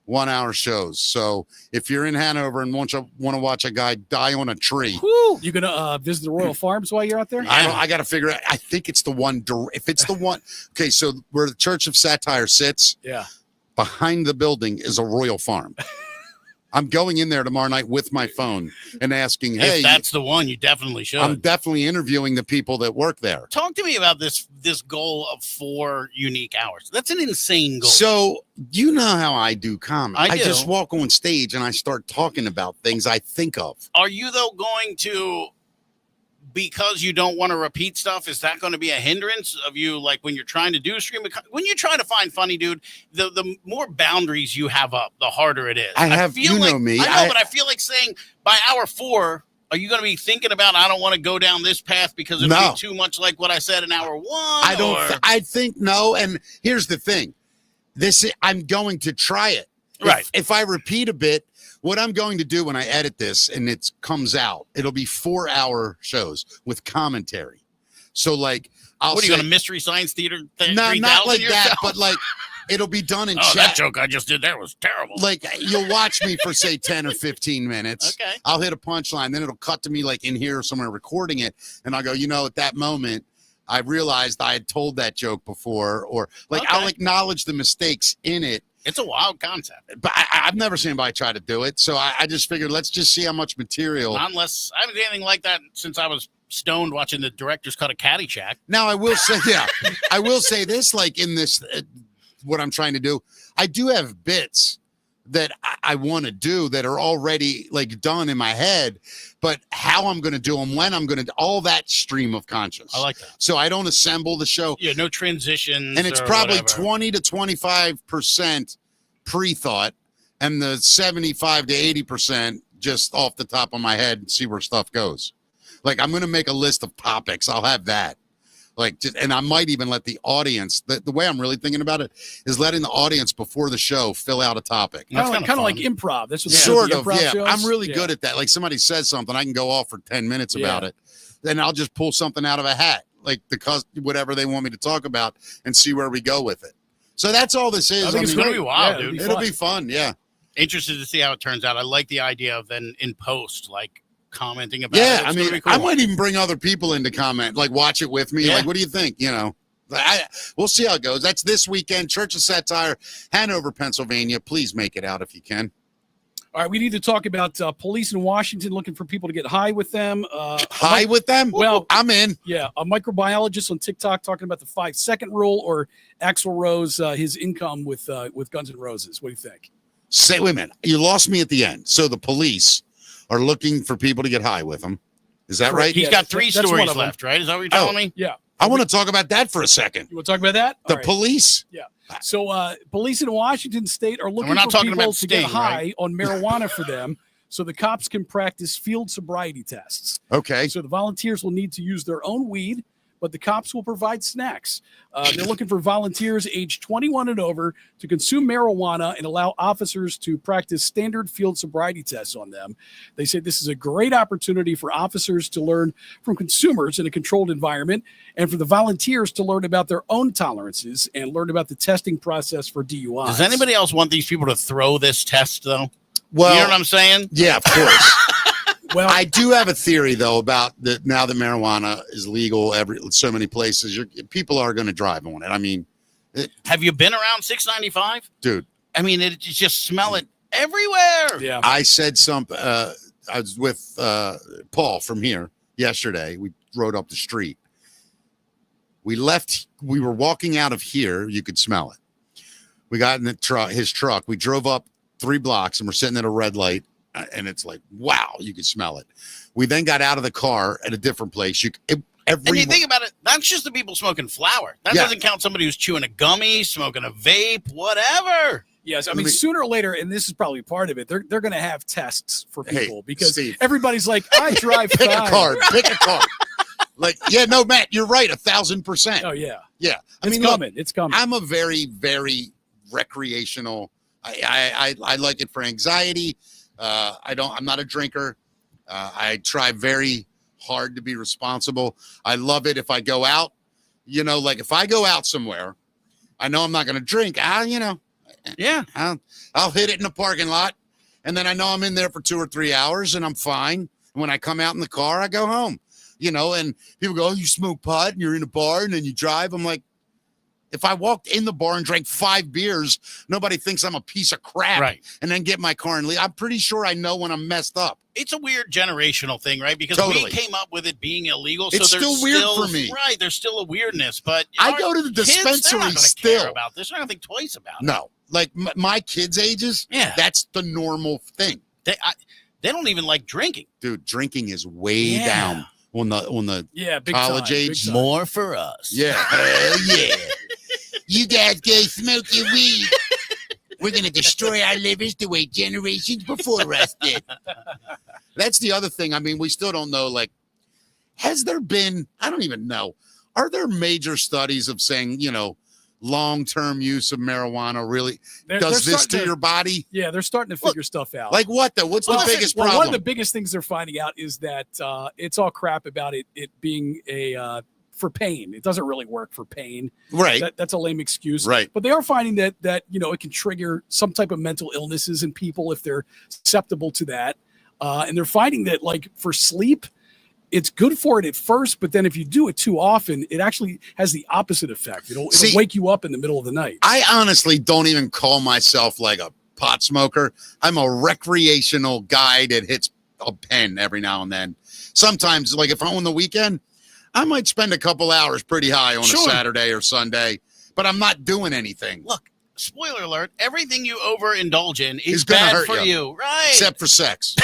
1-hour shows. So if you're in Hanover and want to watch a guy die on a tree, you gonna visit the Royal Farms while you're out there? I got to figure out. I think it's the one. If it's the one, okay. So where the Church of Satire sits, Yeah. behind the building is a Royal Farm. I'm going in there tomorrow night with my phone and asking, hey, if that's the one, you definitely should. I'm definitely interviewing the people that work there. Talk to me about this goal of 4 unique hours. That's an insane goal. So you know how I do comedy. I do. Just walk on stage and I start talking about things I think of. Are you, though, going to, because you don't want to repeat stuff, is that going to be a hindrance of you, like when you're trying to do stream? When you're trying to find funny, dude, the more boundaries you have up, the harder it is. I feel you know me. I know, but I feel like saying by hour 4, are you going to be thinking about, I don't want to go down this path because it'll be too much like what I said in hour 1? I think no. And here's the thing. I'm going to try it. Right. If I repeat a bit, what I'm going to do when I edit this and it comes out, it'll be 4-hour shows with commentary. So like, what are you going to Mystery Science Theater? No, not like yourself? that, but like it'll be done in chat. That joke I just did there was terrible. Like you'll watch me for say 10 or 15 minutes. Okay. I'll hit a punchline, then it'll cut to me like in here somewhere recording it, and I'll go, at that moment, I realized I had told that joke before, or like I'll acknowledge the mistakes in it. It's a wild concept. But I've never seen anybody try to do it. So I just figured, let's just see how much material. Unless I haven't done anything like that since I was stoned watching the director's cut of Caddyshack. Now, I will say, I will say this, like in this, what I'm trying to do, I do have bits that I want to do that are already like done in my head, but how I'm going to do them, when I'm going to, all that stream of conscious. I like that. So I don't assemble the show. Yeah, no transitions. And it's probably whatever. 20 to 25% pre-thought and the 75 to 80% just off the top of my head and see where stuff goes. Like I'm going to make a list of topics. I'll have that. And I might even let the audience, the way I'm really thinking about it is letting the audience before the show fill out a topic. Kind of like improv. That's what sort of, improv yeah. shows. I'm really good at that. Like somebody says something, I can go off for 10 minutes about it. Then I'll just pull something out of a hat, like whatever they want me to talk about and see where we go with it. So that's all this is. I think it's going to be wild, dude. It'll be fun, yeah. Interested to see how it turns out. I like the idea of then in post, like, commenting about it. I mean, I might even bring other people in to comment, like watch it with me. Like, what do you think? We'll see how it goes. That's this weekend, Church of Satire, Hanover, Pennsylvania. Please make it out if you can. All right, we need to talk about police in Washington looking for people to get high with them. High with them? Well, I'm in. Yeah, a microbiologist on TikTok talking about the 5-second rule, or Axl Rose, his income with Guns N' Roses. What do you think? Wait a minute. You lost me at the end. So the police are looking for people to get high with them. Is that right? He's got 3 stories left, right? Is that what you're telling me? Yeah. I want to talk about that for a second. You want to talk about that? The police? Yeah. So police in Washington State are looking we're not for talking people about to get Sting, high right? on marijuana for them so the cops can practice field sobriety tests. Okay. So the volunteers will need to use their own weed, but the cops will provide snacks. They're looking for volunteers aged 21 and over to consume marijuana and allow officers to practice standard field sobriety tests on them. They say this is a great opportunity for officers to learn from consumers in a controlled environment and for the volunteers to learn about their own tolerances and learn about the testing process for DUIs. Does anybody else want these people to throw this test, though? Well, You know what I'm saying? yeah, of course. Well, I do have a theory though about that. Now that marijuana is legal so many places, people are going to drive on it. I mean, Have you been around 695? dude, I mean, you just smell it everywhere. yeah. I said something. I was with Paul from here yesterday. We rode up the street. We were walking out of here. You could smell it. We got in his truck. We drove up 3 blocks and we're sitting at a red light. And it's like, wow, you could smell it. We then got out of the car at a different place. And you think about it, that's just the people smoking flower. That Yeah. doesn't count somebody who's chewing a gummy, smoking a vape, whatever. Yes, I mean, sooner or later, and this is probably part of it, they're going to have tests for people because Steve. everybody's like, I drive pick fine. a card, pick a card. Like, yeah, no, Matt, you're right, 1,000%. Oh, yeah. Yeah, It's coming. It's coming. I'm a very, very recreational. I like it for anxiety. I'm not a drinker. I try very hard to be responsible. I love it if I go out, like if I go out somewhere, I know I'm not going to drink. I'll hit it in the parking lot. And then I know I'm in there for 2 or 3 hours and I'm fine. And when I come out in the car, I go home, and people go, oh, you smoke pot and you're in a bar and then you drive. I'm like, if I walked in the bar and drank 5 beers, nobody thinks I'm a piece of crap. Right. And then get my car and leave. I'm pretty sure I know when I'm messed up. It's a weird generational thing, right? Because Totally. we came up with it being illegal. It's so there's still weird for me. Right. There's still a weirdness. But I our go to the kids, they're not dispensary gonna still. care about this. They're not going to think twice about it. No, like my kids' ages, Yeah. that's the normal thing. They don't even like drinking. Dude, drinking is way Yeah. down on the yeah, big college time, age. big time. More for us. yeah, hell yeah. You guys go smoke your weed. We're gonna destroy our livers the way generations before us did. That's the other thing. I mean, we still don't know. Like, has there been? I don't even know. Are there major studies of saying, long-term use of marijuana really They're does this starting to your body? Yeah, they're starting to figure stuff out. Like what though? What's the biggest One problem? of the biggest things they're finding out is that it's all crap about it being for pain. It doesn't really work for pain. Right. That's a lame excuse. Right. But they are finding that it can trigger some type of mental illnesses in people if they're susceptible to that. And they're finding that, like, for sleep, it's good for it at first, but then if you do it too often, it actually has the opposite effect. It'll wake you up in the middle of the night. I honestly don't even call myself like a pot smoker. I'm a recreational guy that hits a pen every now and then. Sometimes, like if I'm on the weekend, I might spend a couple hours pretty high on a Saturday or Sunday, but I'm not doing anything. Look, spoiler alert, everything you overindulge in is It's gonna bad hurt for you. you. Right. Except for sex.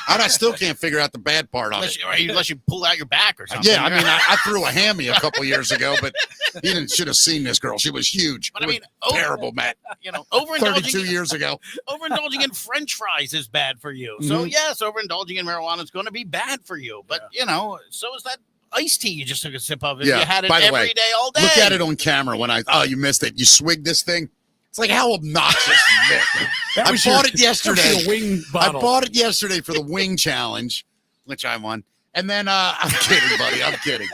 I still can't figure out the bad part of it. Unless you pull out your back or something. Yeah, I mean, I threw a hammy a couple years ago, but you should have seen this girl. She was huge. But I mean, terrible, Matt. 32 overindulging years ago. overindulging in French fries is bad for you. So yes, overindulging in marijuana is going to be bad for you. But so is that iced tea you just took a sip of. If you had it every day, all day. Look at it on camera when you missed it. You swigged this thing. It's like, how obnoxious is this? I bought it yesterday. Wing I bottle. bought it yesterday for the wing challenge, which I won. And then I'm kidding, buddy. I'm kidding.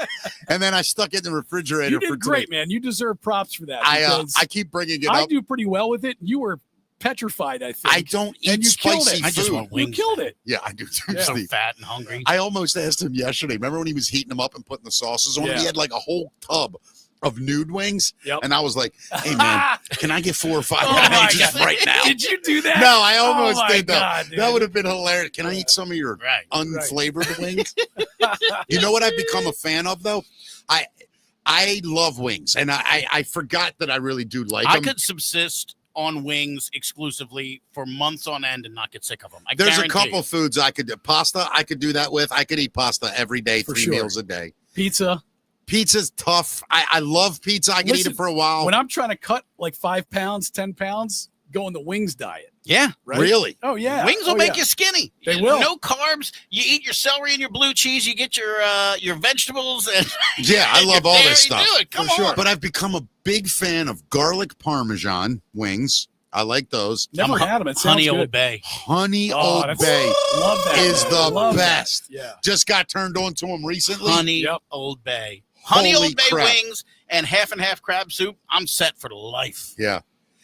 And then I stuck it in the refrigerator. You did great, man. You deserve props for that. I keep bringing it up. I do pretty well with it. You were petrified, I think. I don't eat and you killed spicy it. food. I just want wings. You killed it. Yeah, I do too, So Steve. fat and hungry. I almost asked him yesterday. Remember when he was heating them up and putting the sauces on them? Yeah. He had like a whole tub of nude wings. Yep. And I was like, hey, man, can I get 4 or 5 Oh my just God. right now? Did you do that? No, I almost Oh my did, though. God, dude. That would have been hilarious. Can I eat some of your Right. unflavored wings? You know what I've become a fan of, though? I love wings, and I forgot that I really do like I them. could subsist on wings exclusively for months on end and not get sick of them. There's a guarantee. couple foods I could do. Pasta, I could do that with. I could eat pasta every day, For 3 sure. meals a day. Pizza. Pizza's tough. I love pizza. I can eat Listen, it for a while. When I'm trying to cut like 5 pounds, 10 pounds, go on the wings diet. Yeah. Right? Really? Oh yeah. Wings will Oh, make yeah. you skinny. They will. No carbs. You eat your celery and your blue cheese. You get your vegetables. And Yeah, I and love your all dairy. this stuff. Do it. Come For sure. on. But I've become a big fan of garlic Parmesan wings. I like those. Never I'm had them. It sounds Honey good. Old Bay. Honey Oh, Old that's- Bay Love that. is the Love that. best. Yeah. Just got turned on to them recently. Honey Yep. Old Bay. Honey Holy Old Bay crap. wings and half crab soup. I'm set for life. Yeah.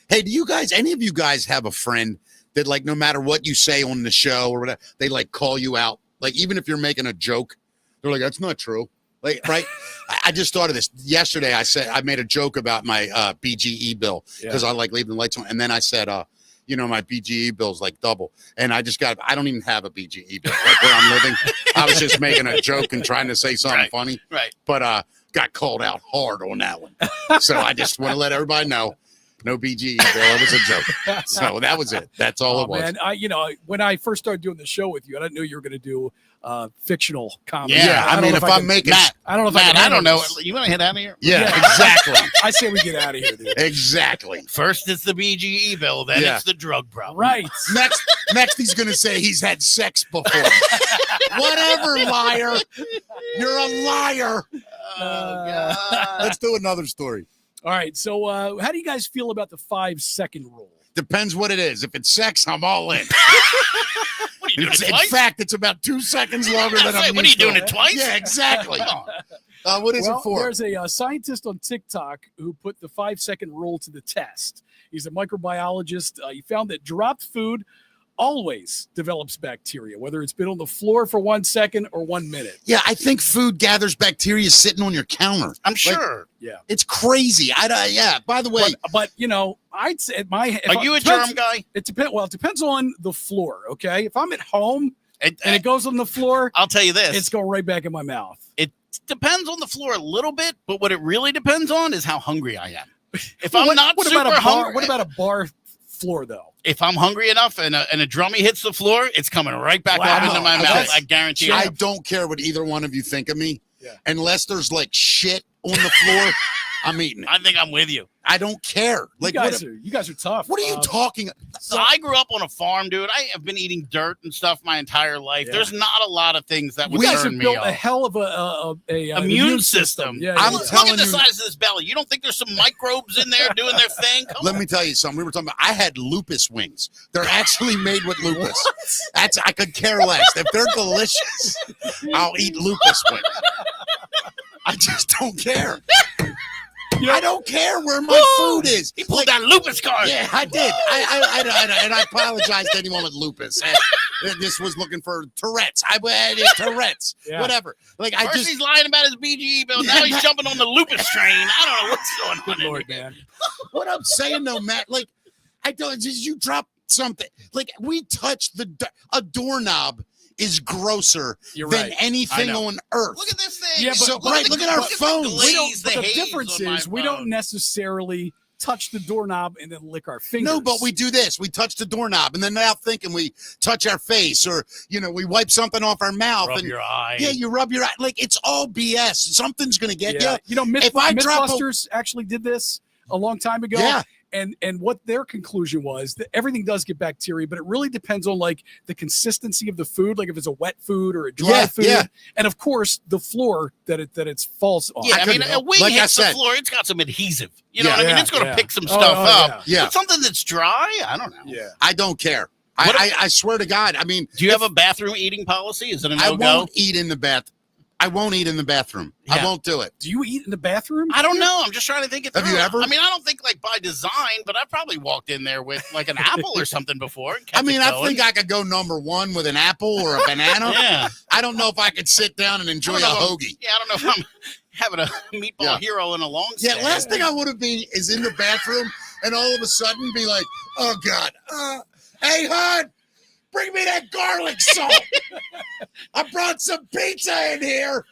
Hey, do you guys, any of you guys have a friend that, like, no matter what you say on the show or whatever, they like call you out? Like, even if you're making a joke, they're like, that's not true. Like, right? I just thought of this yesterday. I made a joke about my BGE bill because I like leaving the lights on. And then I said, my BGE bill's like double. And I don't even have a BGE bill like where I'm living. I was just making a joke and trying to say something Right. funny, Right. but got called out hard on that one. So I just want to let everybody know. No BGE bill. It was a joke. So that was it. That's all it was. Man, when I first started doing the show with you, I didn't know you were going to do fictional comedy. Yeah, I don't mean, know if I I'm can- making, Matt, I don't know if Matt, I I can don't know. handle this. You want to head out of here? yeah, Yeah. exactly, I say we get out of here, dude. exactly. First, it's the BGE bill. Then Yeah. it's the drug problem. Right. Next, he's gonna say he's had sex before. Whatever, liar. You're a liar. Oh, God. Let's do another story. All right. So, how do you guys feel about the 5-second rule? Depends what it is. If it's sex, I'm all in. What are you doing it In twice? fact, it's about 2 seconds longer than I'm What are you used to. doing it twice? Yeah, exactly. Come on. What is Well, it for? there's a scientist on TikTok who put the 5-second rule to the test. He's a microbiologist. He found that dropped food always develops bacteria, whether it's been on the floor for 1 second or 1 minute. Yeah, I think food gathers bacteria sitting on your counter. I'm sure. It's crazy. Yeah. By the way, But I'd say Are you a germ guy? It depends. Well, it depends on the floor. Okay, if I'm at home It, and it goes on the floor, I'll tell you this. it's going right back in my mouth. It depends on the floor a little bit, but what it really depends on is how hungry I am. If Well, I'm not what super about a bar? hungry, What about a bar floor though? if I'm hungry enough and a drummy hits the floor, it's coming right back Wow. up into my Okay. mouth. I guarantee you. I don't care what either one of you think of me. Yeah. Unless there's like shit on the floor, I'm eating it. I think I'm with you. I don't care. Like, you guys are tough. what are you talking? So I grew up on a farm, dude. I have been eating dirt and stuff my entire life. Yeah. There's not a lot of things that would You guys turn have me built a off. hell of an Immune system. Yeah, I'm yeah. Look telling at the you- size of this belly. You don't think there's some microbes in there doing their thing? Come Let on. me tell you something. We were talking about. I had lupus wings. They're actually made with lupus. I could care less. If they're delicious, I'll eat lupus wings. I just don't care. I don't care where my food is. He pulled that lupus card. Yeah, I did. And I apologize to anyone with lupus. This was looking for Tourette's. Tourette's. Yeah. Whatever. Like I First just. he's lying about his BGE bill. Now he's jumping on the lupus train. I don't know what's going on. Good in Lord, here. man. What I'm saying though, Matt. Like I don't. Just you drop something. Like we touched a doorknob is grosser You're than right. anything I know. on earth. Look at this thing. Yeah, but- So, right, look at our phones. We don't, glaze, but the haze difference on my is we phone. don't necessarily touch the doorknob and then lick our fingers. No, but we do this. We touch the doorknob, and then now thinking we touch our face, or we wipe something off our mouth, Rub and your eye. yeah, you rub your eye. Like it's all BS. Something's gonna get Yeah. you. If I drop a- Mythbusters actually did this a long time ago. Yeah. And what their conclusion was that everything does get bacteria, but it really depends on like the consistency of the food, like if it's a wet food or a dry Yeah, food, yeah. and of course the floor that it's false on. Yeah, I mean, couldn't- a wing like I hits the said- floor. It's got some adhesive. You know Yeah. what I mean? Yeah, It's going to yeah. pick some Oh, stuff oh, up. Yeah. But something that's dry, I don't know. Yeah. I don't care. What I swear to God. I mean, Do you have a bathroom eating policy? Is it a I no-go? won't eat in the bath. I won't eat in the bathroom. I Yeah. won't do it. Do you eat in the bathroom? I don't know. I'm just trying to think it Have through. you ever? I mean, I don't think like by design, but I probably walked in there with like an apple or something before. And kept I mean, it I going. think I could go number one with an apple or a banana. Yeah. I don't know if I could sit down and enjoy I a don't know if- hoagie. Yeah, I don't know if I'm having a meatball Yeah. hero in a long Yeah, stay. last thing I want to be is in the bathroom and all of a sudden be like, oh God, hey hon, bring me that garlic salt. I brought some pizza in here.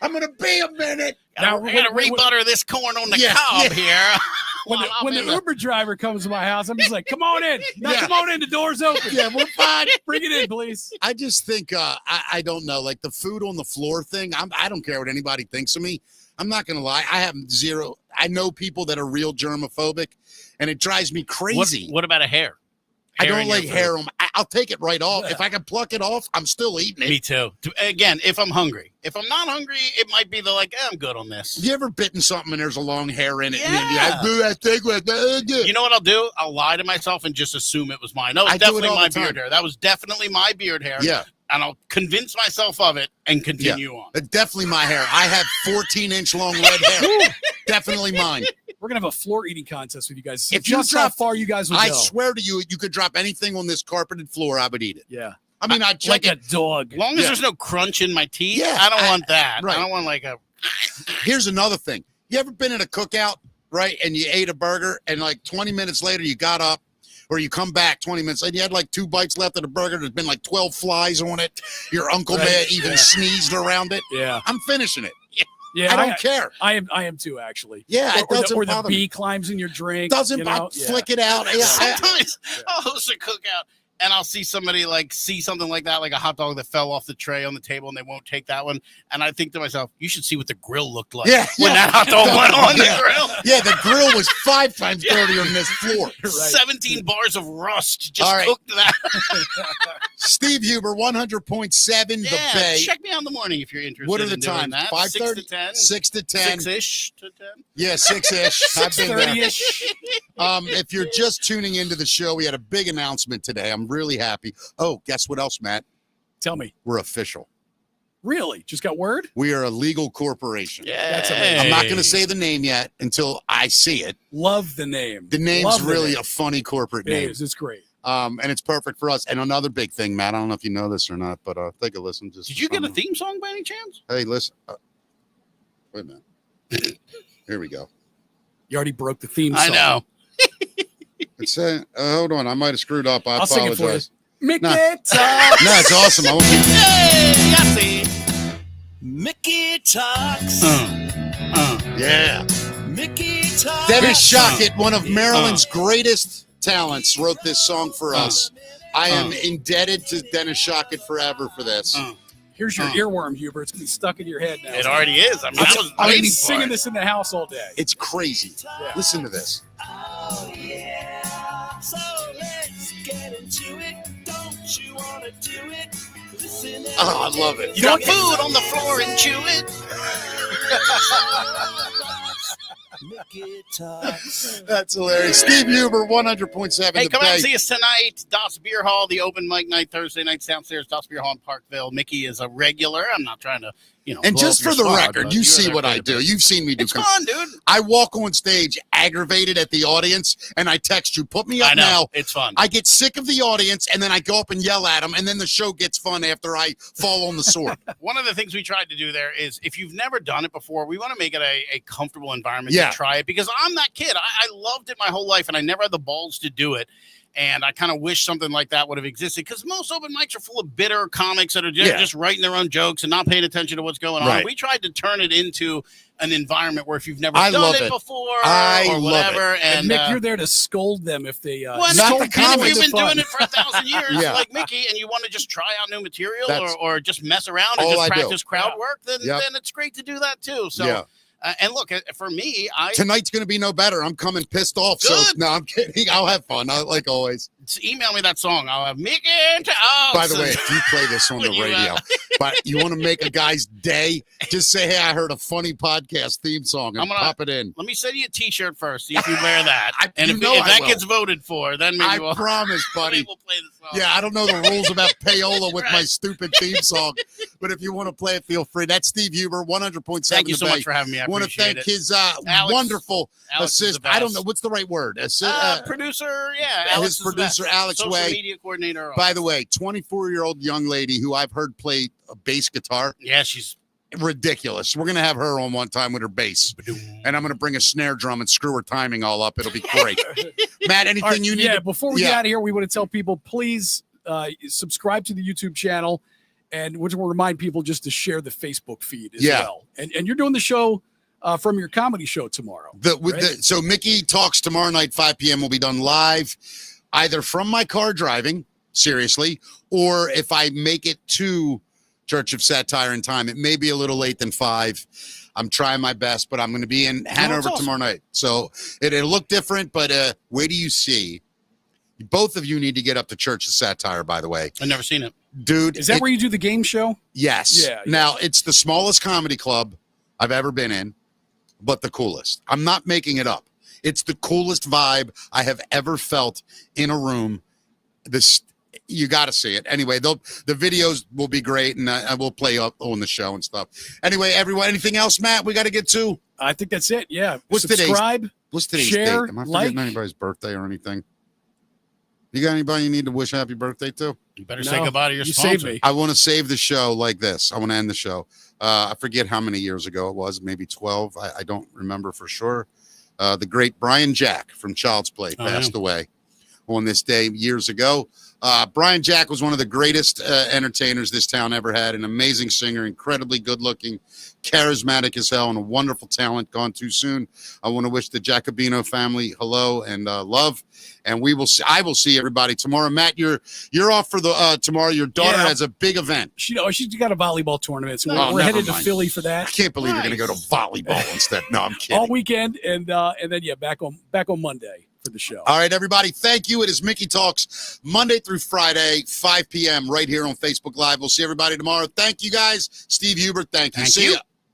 I'm gonna be a minute. Now, I gotta when- rebutter this corn on the Yeah, cob yeah. here. When, while I'm when in the Uber driver comes to my house, I'm just like, come on in. Now, Yeah. come on in. The door's open. Yeah, we're fine. Bring it in, please. I just think I don't know, like the food on the floor thing. I don't care what anybody thinks of me. I'm not gonna lie. I have zero. I know people that are real germophobic, and it drives me crazy. What about a hair? I Hair don't in your like food? hair on. I'll take it right off. If I can pluck it off, I'm still eating it. Me too. Again, if I'm hungry. If I'm not hungry, it might be I'm good on this. You ever bitten something and there's a long hair in it? Yeah. You know what I'll do? I'll lie to myself and just assume it was mine. No, I it's do it definitely all my the time. beard hair. That was definitely my beard hair. Yeah. And I'll convince myself of it and continue on. Definitely my hair. I have 14-inch long red hair. Definitely mine. We're gonna have a floor eating contest with you guys. If you Just how drop- far you guys will I go. swear to you, you could drop anything on this carpeted floor, I would eat it. Yeah, I mean, I'd like check a it. dog. As long as Yeah. there's no crunch in my teeth, Yeah, I don't want that. right. I don't want like a. Here's another thing. You ever been at a cookout, right, and you ate a burger, and like 20 minutes later you got up, or you come back 20 minutes later, you had like 2 bites left of the burger, there's been like 12 flies on it, your uncle Right. may have even Yeah. sneezed around it. Yeah, I'm finishing it. yeah. I don't care. I am too, actually. Yeah, it or doesn't the bother me. bee climbs in your drink. Doesn't you know? Yeah. flick it out. Yeah, Sometimes I'll host a cookout and I'll see somebody see something like that, like a hot dog that fell off the tray on the table and they won't take that one. And I think to myself, you should see what the grill looked like Yeah, when yeah. that hot dog went on Yeah. the grill. Yeah, the grill was 5 times dirtier than this floor. Right. 17 bars of rust just All right. cooked that. Steve Huber, 100.7 The Yeah, Bay. check me out in the morning if you're interested. What are the in doing times? that. 5:30? 6 to 10. 6 to 10. 6-ish to 10. Yeah, 6-ish. I've been there. 30-ish. If you're just tuning into the show, we had a big announcement today. I'm really happy. Oh, guess what else, Matt? Tell me, We're official. really? Just got word? We are a legal corporation. Yeah. That's amazing. I'm not going to say the name yet until I see it. Love the name. The name's Love the really name. a funny corporate It name. is. It's great. And it's perfect for us. And another big thing, Matt, I don't know if you know this or not, but take a listen. Just Did you get a fun. theme song by any chance? Hey, listen. Wait a minute. Here we go. You already broke the theme I song. know. It's hold on. I might have screwed up. I I'll sing it for you. apologize. Mickey No. Talks. No, it's awesome. I won't keep Hey, I see. Mickey talks. Yeah. Mickey talks. Dennis Shockett, one of Maryland's greatest talents, wrote this song for us. I am indebted to Dennis Shockett forever for this. Here's your earworm, Huber. It's gonna be stuck in your head now. It already is. I mean, I was I've been waiting for singing it. this in the house all day. It's crazy. Yeah. Listen to this. Oh, yeah. So let's get into it. Don't you want to do it? Listen. Oh, I love it. You got food on the floor and chew it. Mickey talks. That's hilarious. Steve Huber, 100.7 Hey, The come out and Bay. see us tonight. Das Beer Hall, the open mic night, Thursday nights downstairs, Das Beer Hall in Parkville. Mickey is a regular. I'm not trying to, And blow just up for your the spot, record, but you you're see there what quite I a do. bit. You've seen me do. It's fun, dude. I walk on stage aggravated at the audience, and I text you, put me up I know. now. It's fun. I get sick of the audience, and then I go up and yell at them, and then the show gets fun after I fall on the sword. One of the things we tried to do there is if you've never done it before, we want to make it a comfortable environment Yeah. to try it because I'm that kid. I loved it my whole life and I never had the balls to do it. And I kind of wish something like that would have existed because most open mics are full of bitter comics that are just writing their own jokes and not paying attention to what's going on. Right. We tried to turn it into an environment where if you've never I done love it it. before I or love whatever, And and Mick, you're there to scold them if they well, not scold the and people if comments you've into been fun. doing it for 1,000 years, Yeah. like Mickey, and you want to just try out new material That's or just mess around or all just I do. practice crowd work, then Yep. it's great to do that too. So, Yeah. and look, for me, I Tonight's going to be no better. I'm coming pissed off. So, Good. no, I'm kidding. I'll have fun, like always. email me that song. I'll have Mickey. By the way, if you play this on the When you, radio, but you want to make a guy's day, just say, hey, I heard a funny podcast theme song and I'm gonna- pop it in. let me send you a T-shirt first. See if you wear that. And you if, know if I that will. gets voted for, then maybe I we'll, promise, buddy. maybe we'll play the song. Yeah, I don't know the rules about payola with my Right. stupid theme song, but if you want to play it, feel free. That's Steve Huber, 100.7 Thank you The so Bay. much for having me. I want to appreciate thank it. his Alex- wonderful Alex is assist. the I don't best. know what's the right word. Producer, yeah. his Alex is the producer, best. Alex Social Way. media coordinator. By the way, 24-year-old young lady who I've heard play a bass guitar. yeah, she's Ridiculous. We're going to have her on one time with her bass, and I'm going to bring a snare drum and screw her timing all up. It'll be great. Matt, anything All right, you need yeah, to before we get out of here, we want to tell people, please subscribe to the YouTube channel. And we will remind people just to share the Facebook feed as well. And you're doing the show from your comedy show tomorrow. So Mickey Talks tomorrow night, 5 p.m. will be done live, either from my car driving, seriously, or if I make it to Church of Satire in time. It may be a little late than 5. I'm trying my best, but I'm going to be in Hanover awesome. tomorrow night. So it'll look different, but wait till you see. Both of you need to get up to Church of Satire, by the way. I've never seen it. Dude. Is that where you do the game show? Yes. Yeah. Now, it's the smallest comedy club I've ever been in, but the coolest. I'm not making it up. It's the coolest vibe I have ever felt in a room. You got to see it. Anyway, the videos will be great, and I will play up on the show and stuff. Anyway, everyone, anything else, Matt, we got to get to? I think that's it. Yeah. What's Subscribe. What's today's Share, date? Am I forgetting like. anybody's birthday or anything? You got anybody you need to wish happy birthday to? You better No, say goodbye to your you sponsor. saved me. I want to save the show like this. I want to end the show. I forget how many years ago it was, maybe 12. I don't remember for sure. The great Brian Jack from Child's Play passed away on this day years ago. Brian Jack was one of the greatest entertainers this town ever had, an amazing singer, incredibly good looking, charismatic as hell, and a wonderful talent. Gone too soon. I want to wish the Jacobino family hello and love, and we will see. I will see everybody tomorrow. Matt, you're off for the tomorrow. Your daughter has a big event. She's got a volleyball tournament, so Oh, we're never headed to mind. Philly for that I can't believe you're going to go to volleyball instead. No, I'm kidding. all weekend, and then back on Monday for the show. All right, everybody. Thank you. It is Mickey Talks Monday through Friday, 5 p.m. right here on Facebook Live. We'll see everybody tomorrow. Thank you, guys. Steve Hubert, thank you. Thank See you. ya.